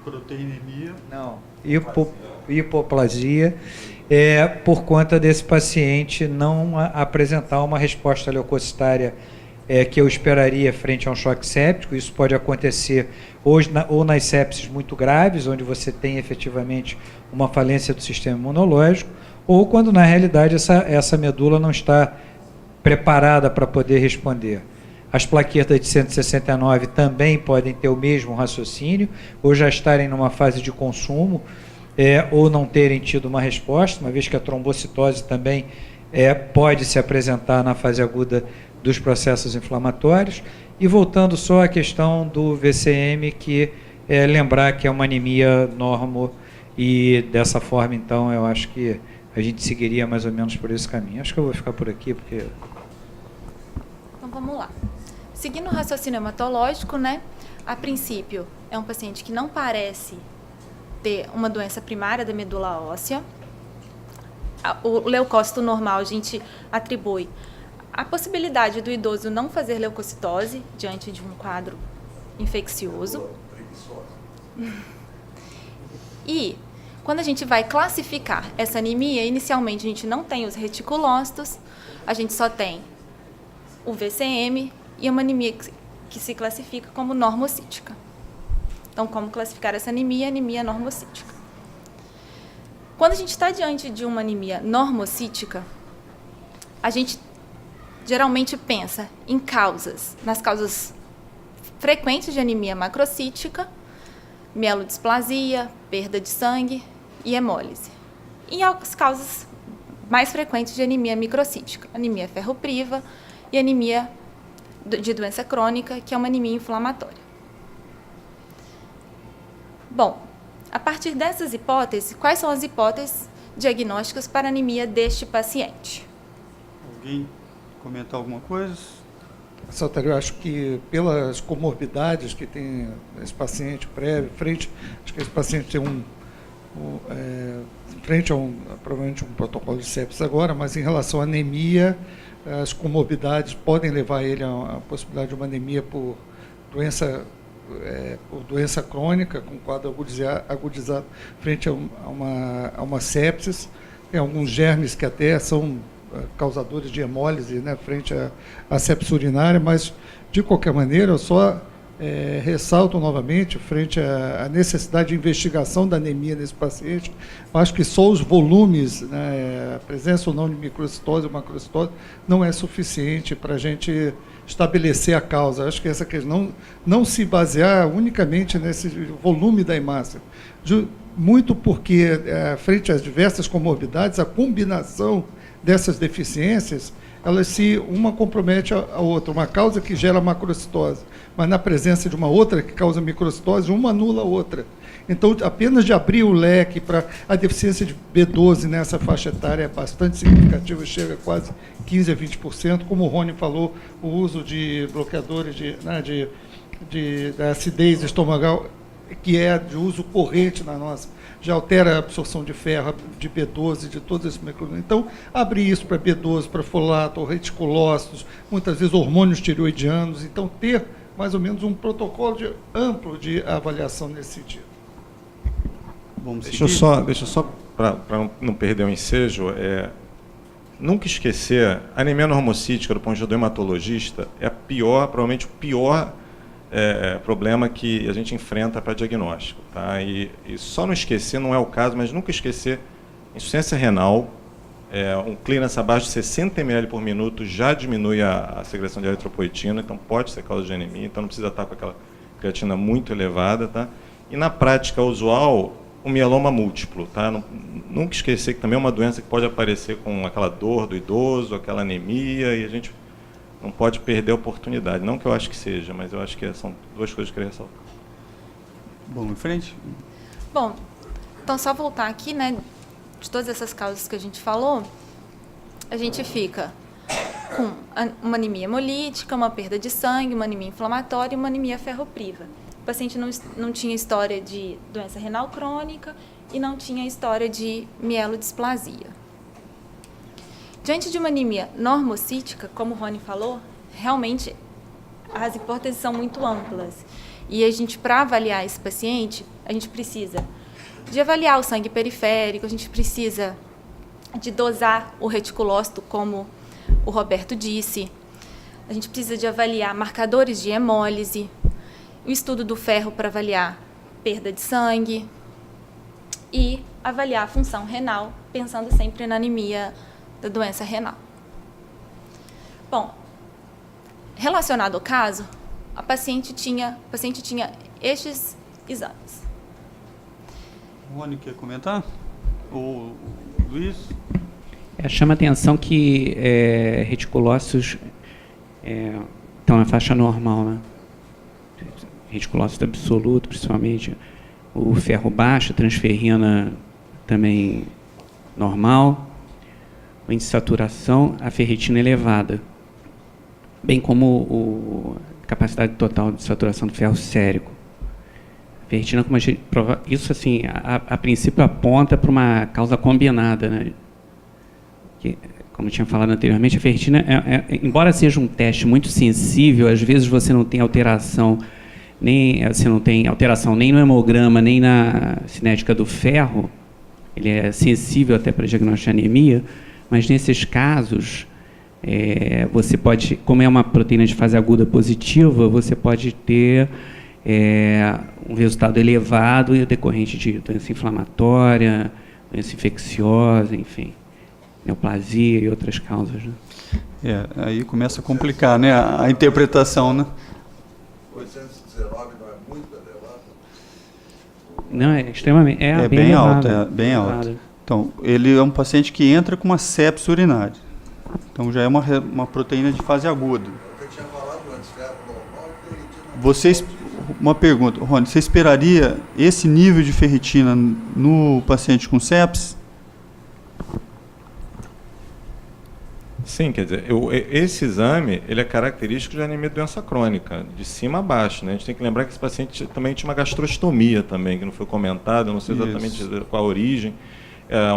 proteinemia. Não, hipoplasia, por conta desse paciente não apresentar uma resposta leucocitária que eu esperaria frente a um choque séptico. Isso pode acontecer ou nas sepses muito graves, onde você tem efetivamente uma falência do sistema imunológico, ou quando na realidade essa medula não está preparada para poder responder. As plaquetas de 169 também podem ter o mesmo raciocínio, ou já estarem numa fase de consumo, ou não terem tido uma resposta, uma vez que a trombocitose também pode se apresentar na fase aguda dos processos inflamatórios. E voltando só à questão do VCM, que lembrar que é uma anemia normo, e dessa forma, então, eu acho que a gente seguiria mais ou menos por esse caminho. Acho que eu vou ficar por aqui, porque... Então, vamos lá. Seguindo o raciocínio hematológico, né? A princípio, é um paciente que não parece ter uma doença primária da medula óssea. O leucócito normal a gente atribui a possibilidade do idoso não fazer leucocitose diante de um quadro infeccioso. E quando a gente vai classificar essa anemia, inicialmente a gente não tem os reticulócitos, a gente só tem o VCM e uma anemia que se classifica como normocítica. Então, como classificar essa anemia? Anemia normocítica. Quando a gente está diante de uma anemia normocítica, a gente geralmente pensa em causas, nas causas frequentes de anemia macrocítica, mielodisplasia, perda de sangue e hemólise. E as causas mais frequentes de anemia microcítica, anemia ferropriva e anemia de doença crônica, que é uma anemia inflamatória. Bom, a partir dessas hipóteses, quais são as hipóteses diagnósticas para anemia deste paciente? Alguém comentar alguma coisa? Eu acho que pelas comorbidades que tem esse paciente prévio, acho que esse paciente tem frente a provavelmente um protocolo de sepsis agora, mas em relação à anemia, as comorbidades podem levar ele a possibilidade de uma anemia por doença crônica, com quadro agudizado frente a uma sepsis. Tem alguns germes que até são causadores de hemólise, né, frente à sepsis urinária, mas, de qualquer maneira, eu só ressalto novamente, frente à necessidade de investigação da anemia nesse paciente, acho que só os volumes, né, a presença ou não de microcitose ou macrocitose, não é suficiente para a gente estabelecer a causa. Acho que essa questão não se basear unicamente nesse volume da hemácia, muito porque, frente às diversas comorbidades, a combinação dessas deficiências, uma compromete a outra. Uma causa que gera macrocitose, mas na presença de uma outra que causa microcitose, uma anula a outra. Então, apenas de abrir o leque para a deficiência de B12 nessa faixa etária é bastante significativa, chega a quase 15% a 20%. Como o Rony falou, o uso de bloqueadores da acidez estomacal, que é de uso corrente na nossa, já altera a absorção de ferro, de B12, de todos esses microorganismos. Então, abrir isso para B12, para folato, reticulócitos, muitas vezes hormônios tireoidianos, então ter mais ou menos um protocolo amplo de avaliação nesse sentido. Deixa eu só para não perder o ensejo, nunca esquecer, a anemia normocítica, do ponto de vista do hematologista, é provavelmente o pior problema que a gente enfrenta para diagnóstico. Tá? E só não esquecer, não é o caso, mas nunca esquecer, insuficiência renal, um clearance abaixo de 60 ml por minuto já diminui a secreção de eritropoetina, então pode ser causa de anemia, então não precisa estar com aquela creatina muito elevada. Tá? E na prática usual, o mieloma múltiplo. Tá? Nunca esquecer que também é uma doença que pode aparecer com aquela dor do idoso, aquela anemia, e a gente não pode perder a oportunidade. Não que eu acho que seja, mas eu acho que são duas coisas que eu queria ressaltar. Bom, em frente. Bom, então só voltar aqui, né, de todas essas causas que a gente falou, a gente fica com uma anemia hemolítica, uma perda de sangue, uma anemia inflamatória e uma anemia ferropriva. O paciente não tinha história de doença renal crônica e não tinha história de mielodisplasia. Diante de uma anemia normocítica, como o Rony falou, realmente as hipóteses são muito amplas. E a gente, para avaliar esse paciente, a gente precisa de avaliar o sangue periférico, a gente precisa de dosar o reticulócito, como o Roberto disse, a gente precisa de avaliar marcadores de hemólise, o estudo do ferro para avaliar perda de sangue e avaliar a função renal, pensando sempre na anemia da doença renal. Bom, relacionado ao caso, a paciente tinha estes exames. O Rony quer comentar? Ou Luiz? Chama a atenção que reticulócitos estão na faixa normal, né? Reticulócito absoluto, principalmente. O ferro baixo, transferrina também normal. O índice de saturação, a ferritina elevada. Bem como a capacidade total de saturação do ferro sérico. A ferritina, como a gente isso assim, a princípio aponta para uma causa combinada, né? Que, como eu tinha falado anteriormente, a ferritina, embora seja um teste muito sensível, às vezes você não tem alteração nem no hemograma, nem na cinética do ferro. Ele é sensível até para diagnóstico de anemia, mas nesses casos você pode, como é uma proteína de fase aguda positiva, você pode ter um resultado elevado e decorrente de doença inflamatória, doença infecciosa, enfim, neoplasia e outras causas. Né? Aí começa a complicar, né, a interpretação, né? 819 não é muito elevado? Não, é extremamente, bem alto, bem alto. Então, ele é um paciente que entra com uma sepsis urinária. Então, já é uma proteína de fase aguda. Eu tinha falado antes, ferro normal. Uma pergunta, Rony, você esperaria esse nível de ferritina no paciente com sepsis? Sim, quer dizer, esse exame ele é característico de anemia de doença crônica, de cima a baixo, né? A gente tem que lembrar que esse paciente também tinha uma gastrostomia também, que não foi comentado, eu não sei exatamente qual a origem,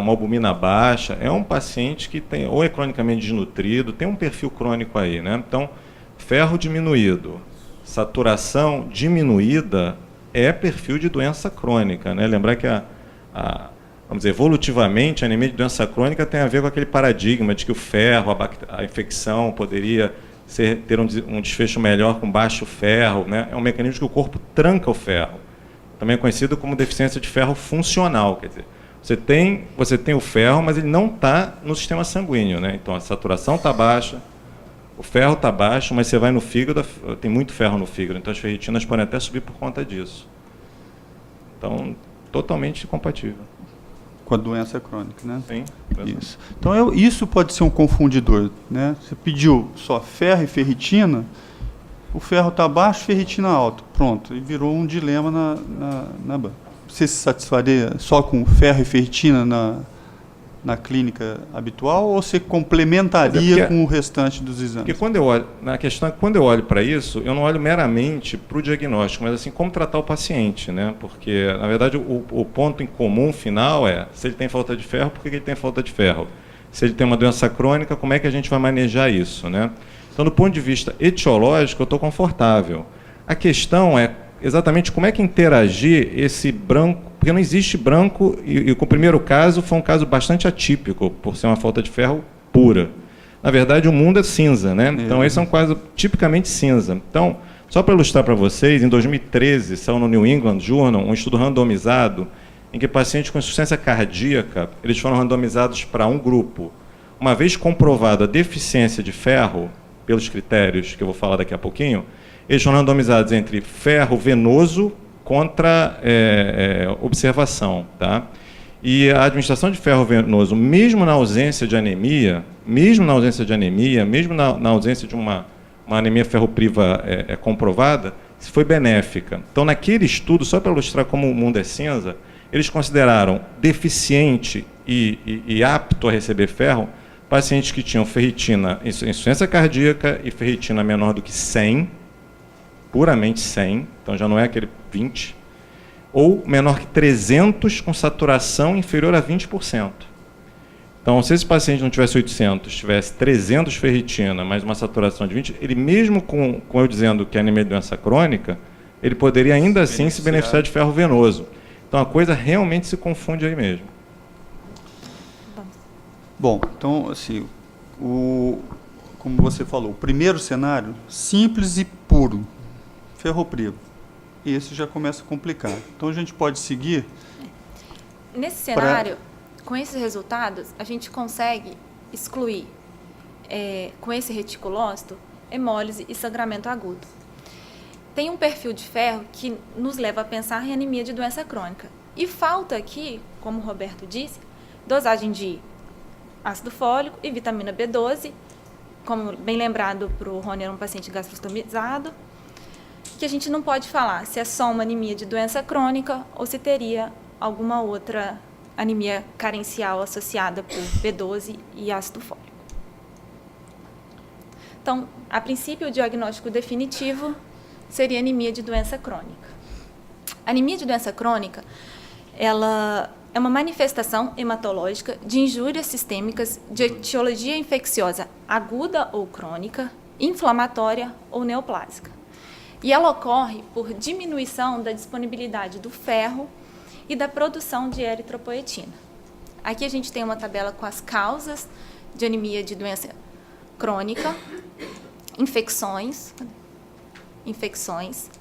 uma albumina baixa, é um paciente que tem, ou é cronicamente desnutrido, tem um perfil crônico aí, né? Então, ferro diminuído, saturação diminuída é perfil de doença crônica, né? Lembrar que vamos dizer, evolutivamente, a anemia de doença crônica tem a ver com aquele paradigma de que o ferro, a infecção poderia ter um desfecho melhor com baixo ferro, né? É um mecanismo que o corpo tranca o ferro. Também é conhecido como deficiência de ferro funcional, quer dizer, você tem o ferro, mas ele não está no sistema sanguíneo, né? Então a saturação está baixa, o ferro está baixo, mas você vai no fígado, tem muito ferro no fígado, então as ferritinas podem até subir por conta disso. Então, totalmente compatível. Com a doença crônica, né? Sim. Isso. Então, isso pode ser um confundidor, né? Você pediu só ferro e ferritina, o ferro está baixo, ferritina alta. Pronto, e virou um dilema na banca. Você se satisfaria só com ferro e ferritina na clínica habitual ou você complementaria com o restante dos exames? Porque quando eu olho, na questão é que quando eu olho para isso, eu não olho meramente para o diagnóstico, mas assim, como tratar o paciente, né? Porque, na verdade, o ponto em comum final é, se ele tem falta de ferro, por que ele tem falta de ferro? Se ele tem uma doença crônica, como é que a gente vai manejar isso, né? Então, do ponto de vista etiológico, eu estou confortável. A questão é exatamente como é que interagir esse branco, porque não existe branco, e o primeiro caso foi um caso bastante atípico, por ser uma falta de ferro pura. Na verdade, o mundo é cinza, né? Então, esse é um caso tipicamente cinza. Então, só para ilustrar para vocês, em 2013, saiu no New England Journal um estudo randomizado em que pacientes com insuficiência cardíaca, eles foram randomizados para um grupo. Uma vez comprovada a deficiência de ferro, pelos critérios que eu vou falar daqui a pouquinho, eles foram randomizados entre ferro venoso contra observação, tá? E a administração de ferro venoso, mesmo na ausência de anemia, mesmo na ausência de uma anemia ferropriva comprovada, foi benéfica. Então, naquele estudo, só para ilustrar como o mundo é cinza, eles consideraram deficiente e apto a receber ferro pacientes que tinham ferritina, insuficiência cardíaca e ferritina menor do que 100, puramente 100, então já não é aquele 20, ou menor que 300 com saturação inferior a 20%. Então, se esse paciente não tivesse 800, tivesse 300 ferritina, mais uma saturação de 20, ele mesmo com eu dizendo que é anemia de doença crônica, ele poderia ainda assim se beneficiar de ferro venoso. Então, a coisa realmente se confunde aí mesmo. Bom, então, assim, como você falou, o primeiro cenário, simples e puro, ferroprivo. E esse já começa a complicar. Então, a gente pode seguir... Nesse cenário, com esses resultados, a gente consegue excluir, com esse reticulócito, hemólise e sangramento agudo. Tem um perfil de ferro que nos leva a pensar em anemia de doença crônica. E falta aqui, como o Roberto disse, dosagem de ácido fólico e vitamina B12, como bem lembrado para o Rony, era um paciente gastrostomizado, que a gente não pode falar se é só uma anemia de doença crônica ou se teria alguma outra anemia carencial associada por B12 e ácido fólico. Então, a princípio, o diagnóstico definitivo seria anemia de doença crônica. A anemia de doença crônica, ela é uma manifestação hematológica de injúrias sistêmicas de etiologia infecciosa aguda ou crônica, inflamatória ou neoplásica. E ela ocorre por diminuição da disponibilidade do ferro e da produção de eritropoetina. Aqui a gente tem uma tabela com as causas de anemia de doença crônica, infecções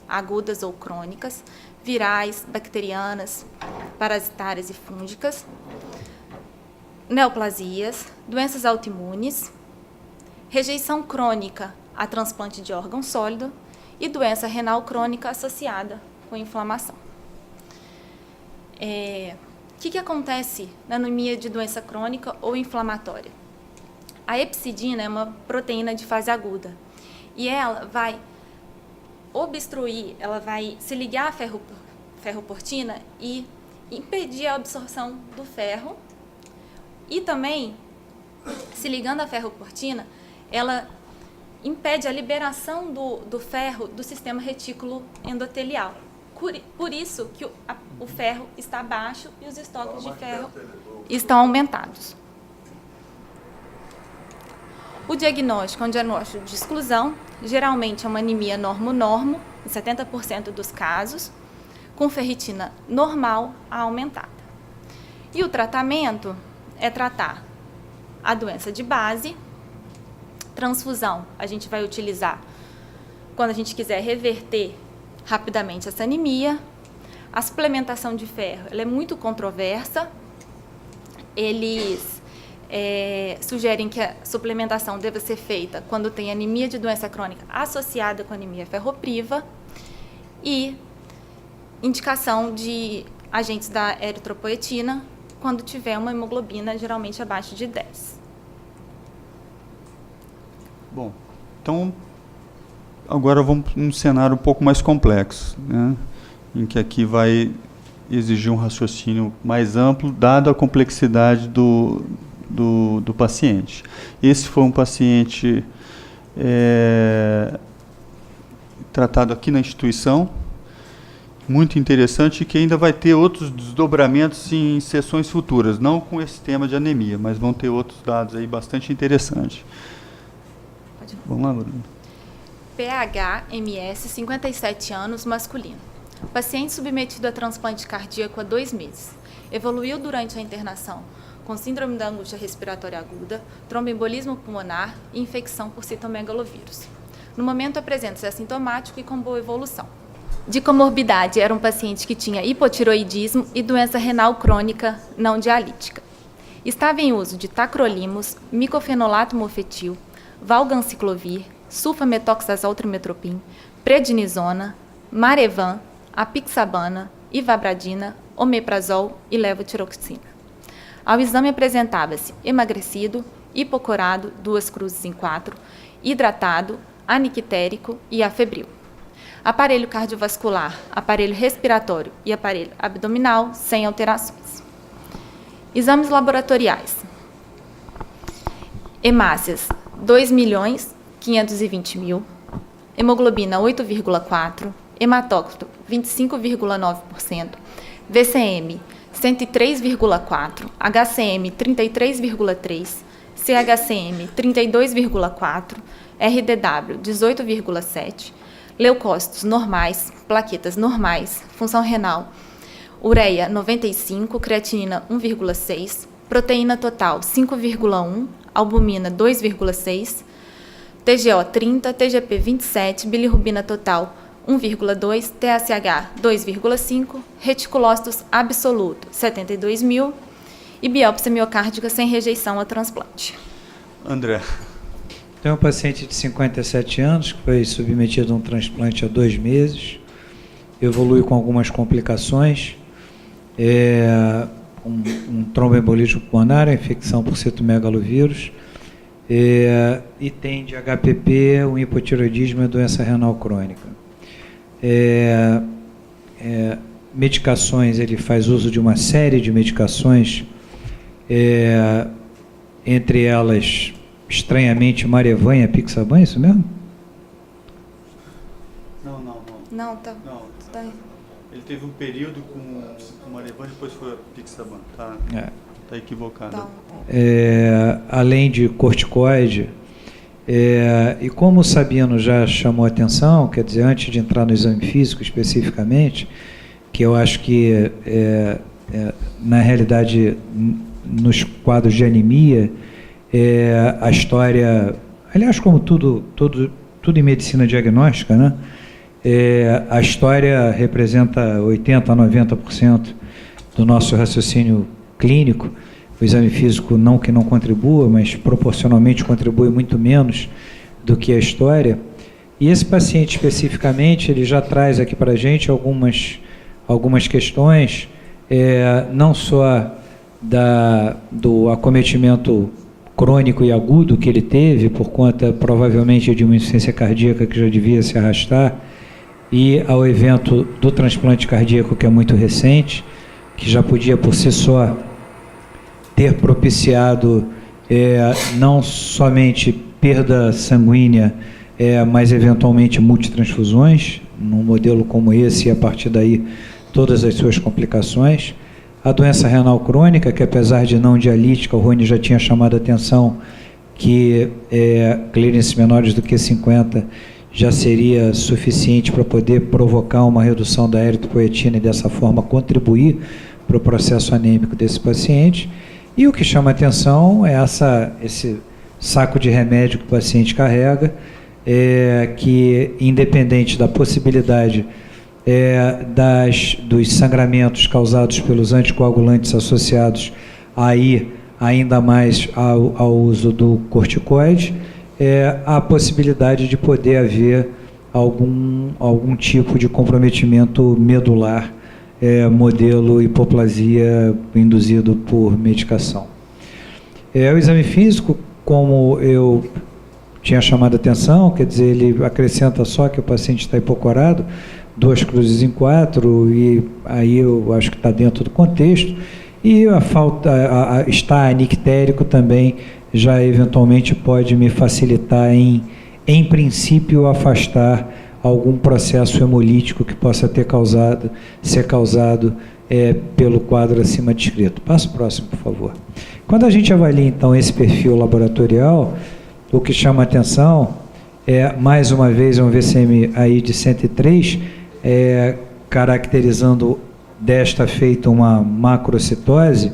agudas ou crônicas, virais, bacterianas, parasitárias e fúngicas, neoplasias, doenças autoimunes, rejeição crônica a transplante de órgão sólido e doença renal crônica associada com inflamação. O que acontece na anemia de doença crônica ou inflamatória? A hepcidina é uma proteína de fase aguda e ela vai obstruir, ela vai se ligar à ferroportina e impedir a absorção do ferro e também se ligando à ferroportina, ela impede a liberação do ferro do sistema retículo endotelial. Por isso que o ferro está baixo e os estoques de ferro estão aumentados. O diagnóstico é um diagnóstico de exclusão, geralmente é uma anemia normo-normo, em 70% dos casos, com ferritina normal a aumentada. E o tratamento é tratar a doença de base. Transfusão a gente vai utilizar quando a gente quiser reverter rapidamente essa anemia. A suplementação de ferro ela é muito controversa. Eles sugerem que a suplementação deva ser feita quando tem anemia de doença crônica associada com anemia ferropriva e indicação de agentes da eritropoetina quando tiver uma hemoglobina geralmente abaixo de 10. Bom, então agora vamos para um cenário um pouco mais complexo, né, em que aqui vai exigir um raciocínio mais amplo, dada a complexidade do paciente. Esse foi um paciente tratado aqui na instituição, muito interessante, que ainda vai ter outros desdobramentos em sessões futuras, não com esse tema de anemia, mas vão ter outros dados aí bastante interessantes. Vamos lá, Bruno. PH, MS, 57 anos, masculino. Paciente submetido a transplante cardíaco há 2 meses. Evoluiu durante a internação com síndrome da angústia respiratória aguda, tromboembolismo pulmonar e infecção por citomegalovírus. No momento apresenta-se assintomático e com boa evolução. De comorbidade, era um paciente que tinha hipotiroidismo e doença renal crônica não dialítica. Estava em uso de tacrolimus, micofenolato mofetil, valganciclovir, sulfametoxazol trimetropin, prednisona, marevan, apixabana, ivabradina, omeprazol e levotiroxina. Ao exame apresentava-se emagrecido, hipocorado, 2 cruzes em 4, hidratado, anictérico e afebril. Aparelho cardiovascular, aparelho respiratório e aparelho abdominal sem alterações. Exames laboratoriais. Hemácias 2.520.000, hemoglobina 8,4, hematócrito 25,9%, VCM 103,4, HCM 33,3, CHCM 32,4, RDW 18,7, leucócitos normais, plaquetas normais, função renal, ureia 95, creatinina 1,6, proteína total 5,1, albumina 2,6, TGO 30, TGP 27, bilirrubina total 1,2, TSH 2,5, reticulócitos absoluto 72.000 e biópsia miocárdica sem rejeição a transplante. André. Tem um paciente de 57 anos que foi submetido a um transplante há 2 meses, evolui com algumas complicações, um tromboembolismo pulmonar, infecção por citomegalovírus, e tem de HPP um hipotiroidismo e doença renal crônica. Medicações, ele faz uso de uma série de medicações, entre elas, estranhamente, Marevan e Apixaban, é isso mesmo? Não, tá. Ele teve um período com Marevan, depois foi Apixaban, tá equivocado. Tá. Além de corticoide, e como o Sabino já chamou a atenção, quer dizer, antes de entrar no exame físico especificamente, que eu acho que, na realidade, nos quadros de anemia, a história, aliás, como tudo em medicina diagnóstica, né? A história representa 80% a 90% do nosso raciocínio clínico. O exame físico não que não contribua, mas proporcionalmente contribui muito menos do que a história. E esse paciente especificamente, ele já traz aqui para a gente algumas questões, não só do acometimento crônico e agudo que ele teve, por conta provavelmente de uma insuficiência cardíaca que já devia se arrastar, e ao evento do transplante cardíaco, que é muito recente, que já podia por si só ter propiciado não somente perda sanguínea, mas eventualmente multitransfusões, num modelo como esse, e a partir daí todas as suas complicações. A doença renal crônica, que apesar de não dialítica, o Rony já tinha chamado a atenção que clearance menores do que 50 já seria suficiente para poder provocar uma redução da eritropoetina e dessa forma contribuir para o processo anêmico desse paciente. E o que chama a atenção é esse saco de remédio que o paciente carrega, que independente da possibilidade dos sangramentos causados pelos anticoagulantes associados aí ainda mais ao uso do corticoide, a possibilidade de poder haver algum tipo de comprometimento medular, modelo hipoplasia induzido por medicação. O exame físico, como eu tinha chamado a atenção, quer dizer, ele acrescenta só que o paciente está hipocorado, 2 cruzes em 4, e aí eu acho que está dentro do contexto, e estar anictérico também já eventualmente pode me facilitar em princípio, afastar algum processo hemolítico que possa ser causado pelo quadro acima descrito. Passo próximo, por favor. Quando a gente avalia, então, esse perfil laboratorial, o que chama a atenção mais uma vez, um VCM aí de 103, caracterizando desta feita uma macrocitose,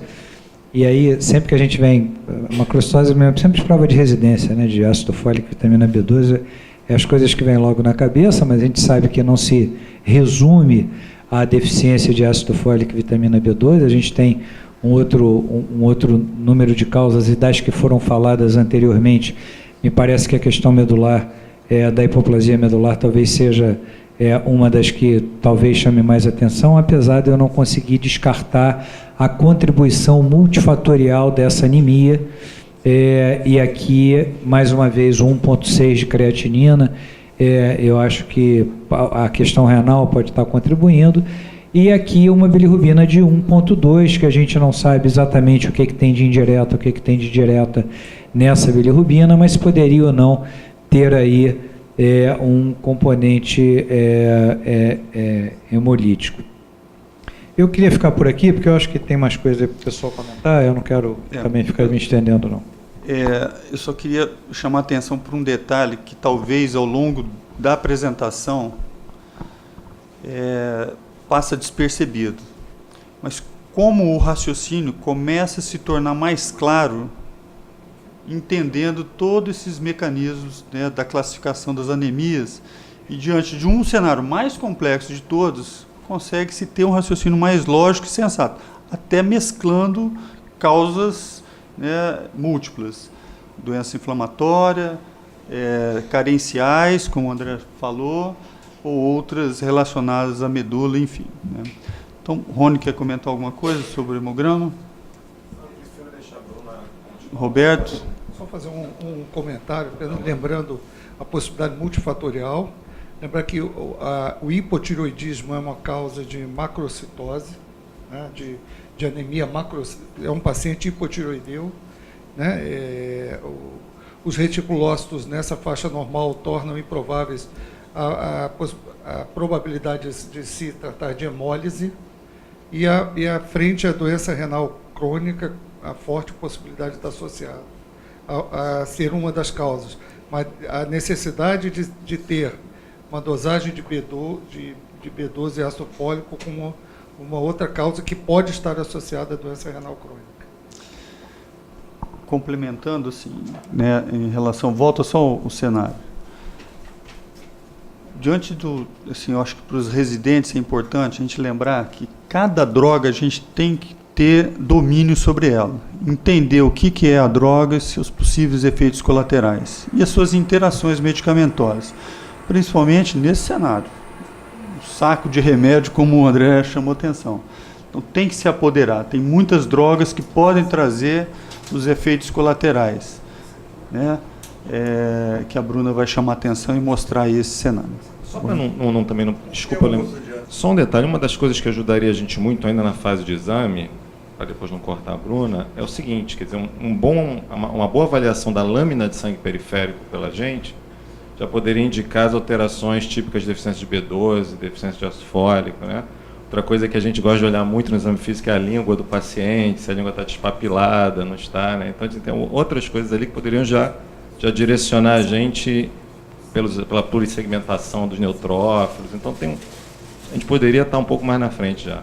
e aí sempre que a gente vem, macrocitose sempre prova de residência, né, de ácido fólico e vitamina B12, as coisas que vêm logo na cabeça, mas a gente sabe que não se resume à deficiência de ácido fólico e vitamina B12, a gente tem um outro número de causas, e das que foram faladas anteriormente, me parece que a questão medular, da hipoplasia medular, talvez seja uma das que talvez chame mais atenção, apesar de eu não conseguir descartar a contribuição multifatorial dessa anemia, e aqui, mais uma vez, 1,6 de creatinina, eu acho que a questão renal pode estar contribuindo, e aqui uma bilirrubina de 1,2, que a gente não sabe exatamente o que tem de indireta, o que tem de direta nessa bilirrubina, mas poderia ou não ter aí um componente hemolítico. Eu queria ficar por aqui, porque eu acho que tem mais coisa para o pessoal comentar, eu não quero também ficar me estendendo, não. Eu só queria chamar a atenção para um detalhe que talvez ao longo da apresentação passa despercebido. Mas como o raciocínio começa a se tornar mais claro, entendendo todos esses mecanismos, né, da classificação das anemias, e diante de um cenário mais complexo de todos, consegue-se ter um raciocínio mais lógico e sensato, até mesclando causas, né, múltiplas, doença inflamatória, carenciais, como o André falou, ou outras relacionadas à medula, enfim, né. Então, Rony quer comentar alguma coisa sobre o hemograma? Roberto? Só fazer um comentário, lembrando a possibilidade multifatorial. Lembrar que o hipotiroidismo é uma causa de macrocitose, né, de anemia é um paciente hipotiroideu, né, os reticulócitos nessa faixa normal tornam improváveis a probabilidade de se tratar de hemólise, e frente à doença renal crônica, a forte possibilidade de estar associada a ser uma das causas, mas a necessidade de ter uma dosagem de B12 e ácido fólico como uma outra causa que pode estar associada à doença renal crônica. Complementando, assim, né, em relação, volta só o cenário. Diante do, assim, eu acho que para os residentes é importante a gente lembrar que cada droga a gente tem que ter domínio sobre ela, entender o que é a droga, seus possíveis efeitos colaterais e as suas interações medicamentosas, principalmente nesse cenário. O saco de remédio, como o André chamou atenção. Então tem que se apoderar, tem muitas drogas que podem trazer os efeitos colaterais, né? Que a Bruna vai chamar atenção e mostrar aí esse cenário. Só para desculpa, só um detalhe, uma das coisas que ajudaria a gente muito ainda na fase de exame para depois não cortar a Bruna, é o seguinte, quer dizer, uma boa avaliação da lâmina de sangue periférico pela gente já poderia indicar as alterações típicas de deficiência de B12, deficiência de ácido fólico, né? Outra coisa que a gente gosta de olhar muito no exame físico é a língua do paciente, se a língua está despapilada, não está, né? Então, tem outras coisas ali que poderiam já direcionar a gente pela plurissegmentação dos neutrófilos. Então, a gente poderia estar um pouco mais na frente já.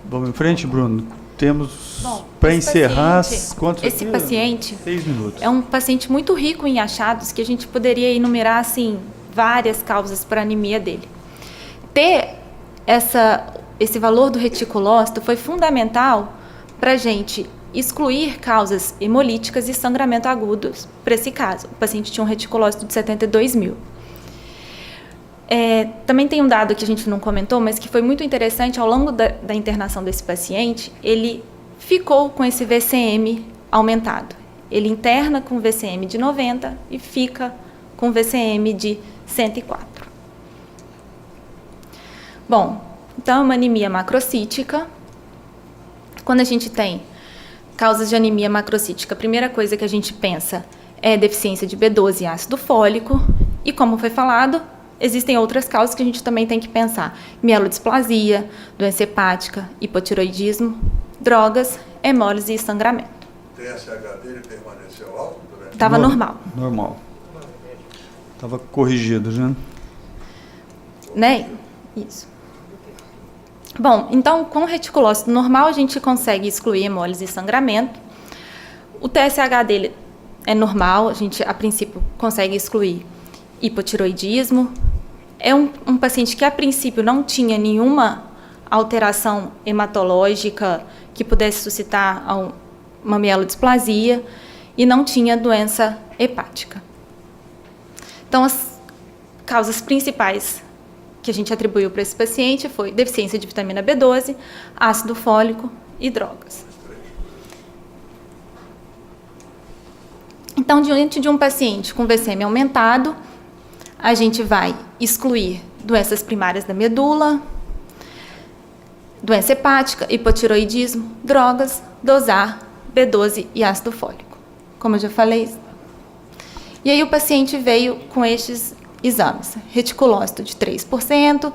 Vamos em frente, Bruno. Temos, para encerrar, esse paciente 6 minutos. É um paciente muito rico em achados que a gente poderia enumerar assim, várias causas para a anemia dele. Ter esse valor do reticulócito foi fundamental para a gente excluir causas hemolíticas e sangramento agudos para esse caso. O paciente tinha um reticulócito de 72.000. Também tem um dado que a gente não comentou, mas que foi muito interessante. Ao longo da internação desse paciente, ele ficou com esse VCM aumentado. Ele interna com VCM de 90 e fica com VCM de 104. Bom, então é uma anemia macrocítica. Quando a gente tem causas de anemia macrocítica, a primeira coisa que a gente pensa é deficiência de B12 e ácido fólico. E como foi falado, existem outras causas que a gente também tem que pensar. Mielodisplasia, doença hepática, hipotiroidismo, drogas, hemólise e sangramento. O TSH dele permaneceu alto? Estava normal. Normal. Estava corrigido, já. Né? Isso. Bom, então, com o reticulócito normal, a gente consegue excluir hemólise e sangramento. O TSH dele é normal, a gente, a princípio, consegue excluir hipotiroidismo. É um paciente que, a princípio, não tinha nenhuma alteração hematológica que pudesse suscitar uma mielodisplasia e não tinha doença hepática. Então, as causas principais que a gente atribuiu para esse paciente foi deficiência de vitamina B12, ácido fólico e drogas. Então, diante de um paciente com VCM aumentado, a gente vai excluir doenças primárias da medula, doença hepática, hipotiroidismo, drogas, dosar B12 e ácido fólico, como eu já falei. E aí o paciente veio com estes exames: reticulócito de 3%,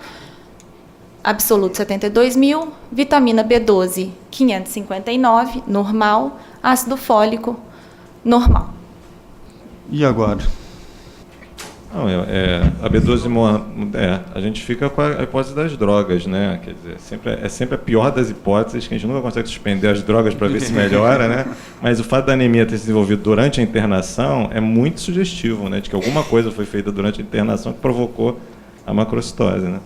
absoluto 72.000, vitamina B12 559, normal, ácido fólico, normal. E agora? Não, a B12, a gente fica com a hipótese das drogas, né? Quer dizer, é sempre a pior das hipóteses, que a gente nunca consegue suspender as drogas para ver se melhora, né? Mas o fato da anemia ter se desenvolvido durante a internação é muito sugestivo, né? De que alguma coisa foi feita durante a internação que provocou a macrocitose, né?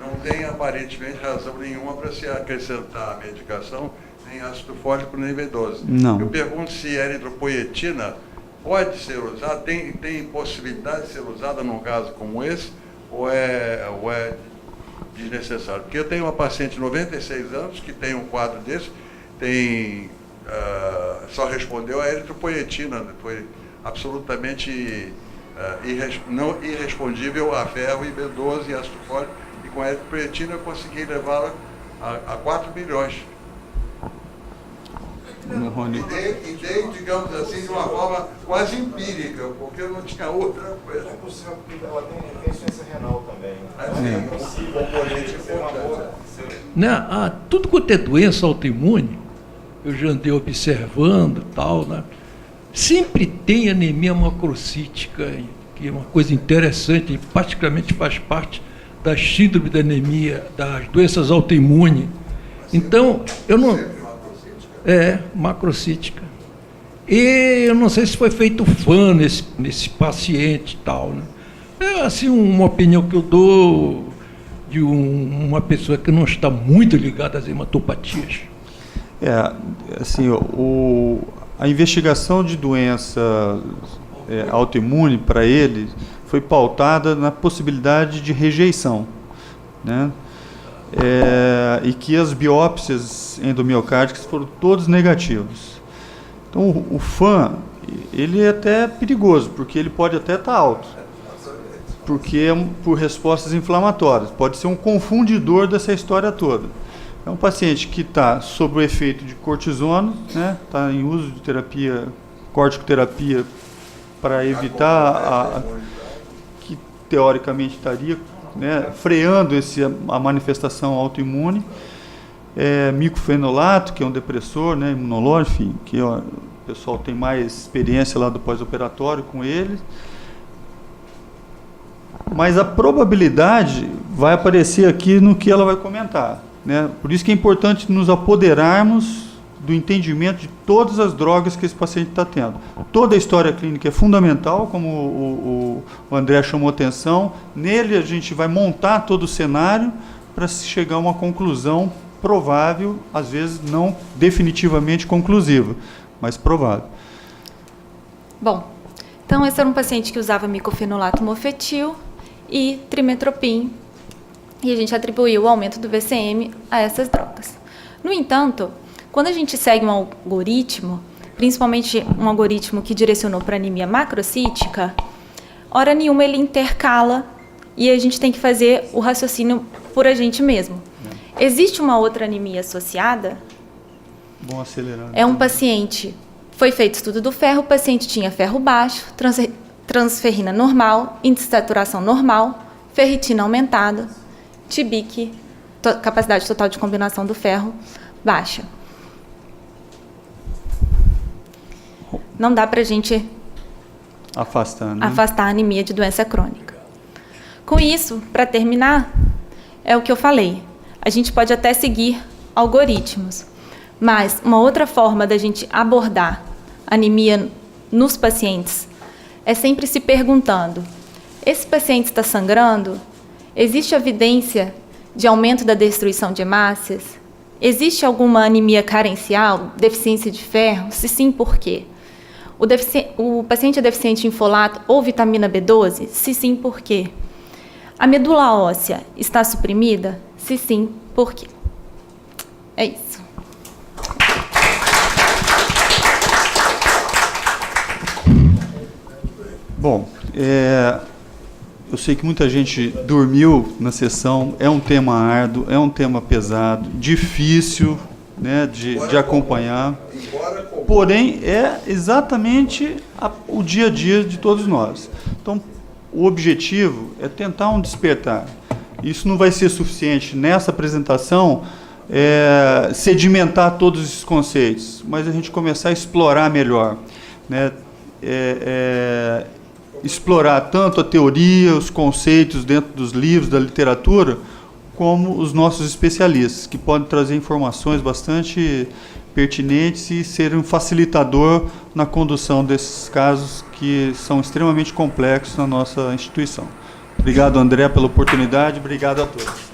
Não tem aparentemente razão nenhuma para se acrescentar a medicação, nem ácido fólico, nem B12. Não. Eu pergunto se a eritropoietina pode ser usada, tem possibilidade de ser usada num caso como esse, ou é desnecessário? Porque eu tenho uma paciente de 96 anos que tem um quadro desse, só respondeu a eritropoietina, foi absolutamente não irrespondível a ferro e B12 e ácido fólico, e com a eritropoietina eu consegui levá-la a 4 milhões. E dei, digamos assim, de uma forma quase empírica, porque eu não tinha outra coisa. É possível porque ela tem insuficiência renal também. É possível, né? Tudo quanto é doença autoimune, eu já andei observando e tal, né? Sempre tem anemia macrocítica, que é uma coisa interessante, e particularmente faz parte da síndrome da anemia, das doenças autoimunes. Então, eu não... macrocítica. E eu não sei se foi feito fã nesse paciente e tal, né? É assim uma opinião que eu dou de uma pessoa que não está muito ligada às hematopatias. Assim, a investigação de doença autoimune para ele foi pautada na possibilidade de rejeição, né? E que as biópsias endomiocárdicas foram todas negativas. Então, o FAM, ele é até perigoso, porque ele pode até estar alto, porque é por respostas inflamatórias, pode ser um confundidor dessa história toda. É um paciente que está sob o efeito de cortisona, né? Está em uso de terapia, corticoterapia, para evitar que teoricamente estaria, né, freando a manifestação autoimune. Micofenolato, que é um depressor, né, imunológico, enfim, que o pessoal tem mais experiência lá do pós-operatório com ele. Mas a probabilidade vai aparecer aqui no que ela vai comentar, né? Por isso que é importante nos apoderarmos do entendimento de todas as drogas que esse paciente está tendo. Toda a história clínica é fundamental, como o André chamou atenção. Nele a gente vai montar todo o cenário para chegar a uma conclusão provável, às vezes não definitivamente conclusiva, mas provável. Bom, então esse era um paciente que usava micofenolato mofetil e trimetropin, e a gente atribuiu o aumento do VCM a essas drogas. No entanto, quando a gente segue um algoritmo, principalmente um algoritmo que direcionou para anemia macrocítica, hora nenhuma ele intercala e a gente tem que fazer o raciocínio por a gente mesmo. Existe uma outra anemia associada? Bom acelerar. É um paciente, foi feito estudo do ferro, o paciente tinha ferro baixo, transferrina normal, índice de saturação normal, ferritina aumentada, TBIC, capacidade total de combinação do ferro, baixa. Não dá para a gente afastar a anemia de doença crônica. Com isso, para terminar, é o que eu falei. A gente pode até seguir algoritmos, mas uma outra forma da gente abordar anemia nos pacientes é sempre se perguntando: esse paciente está sangrando? Existe evidência de aumento da destruição de hemácias? Existe alguma anemia carencial, deficiência de ferro? Se sim, por quê? O paciente é deficiente em folato ou vitamina B12? Se sim, por quê? A medula óssea está suprimida? Se sim, por quê? É isso. Bom, eu sei que muita gente dormiu na sessão. É um tema árduo, é um tema pesado, difícil, né, de acompanhar. Porém, é exatamente o dia a dia de todos nós. Então, o objetivo é tentar um despertar. Isso não vai ser suficiente nessa apresentação sedimentar todos esses conceitos, mas a gente começar a explorar melhor, né? Explorar tanto a teoria, os conceitos dentro dos livros, da literatura, como os nossos especialistas, que podem trazer informações bastante pertinentes e ser um facilitador na condução desses casos que são extremamente complexos na nossa instituição. Obrigado, André, pela oportunidade. Obrigado a todos.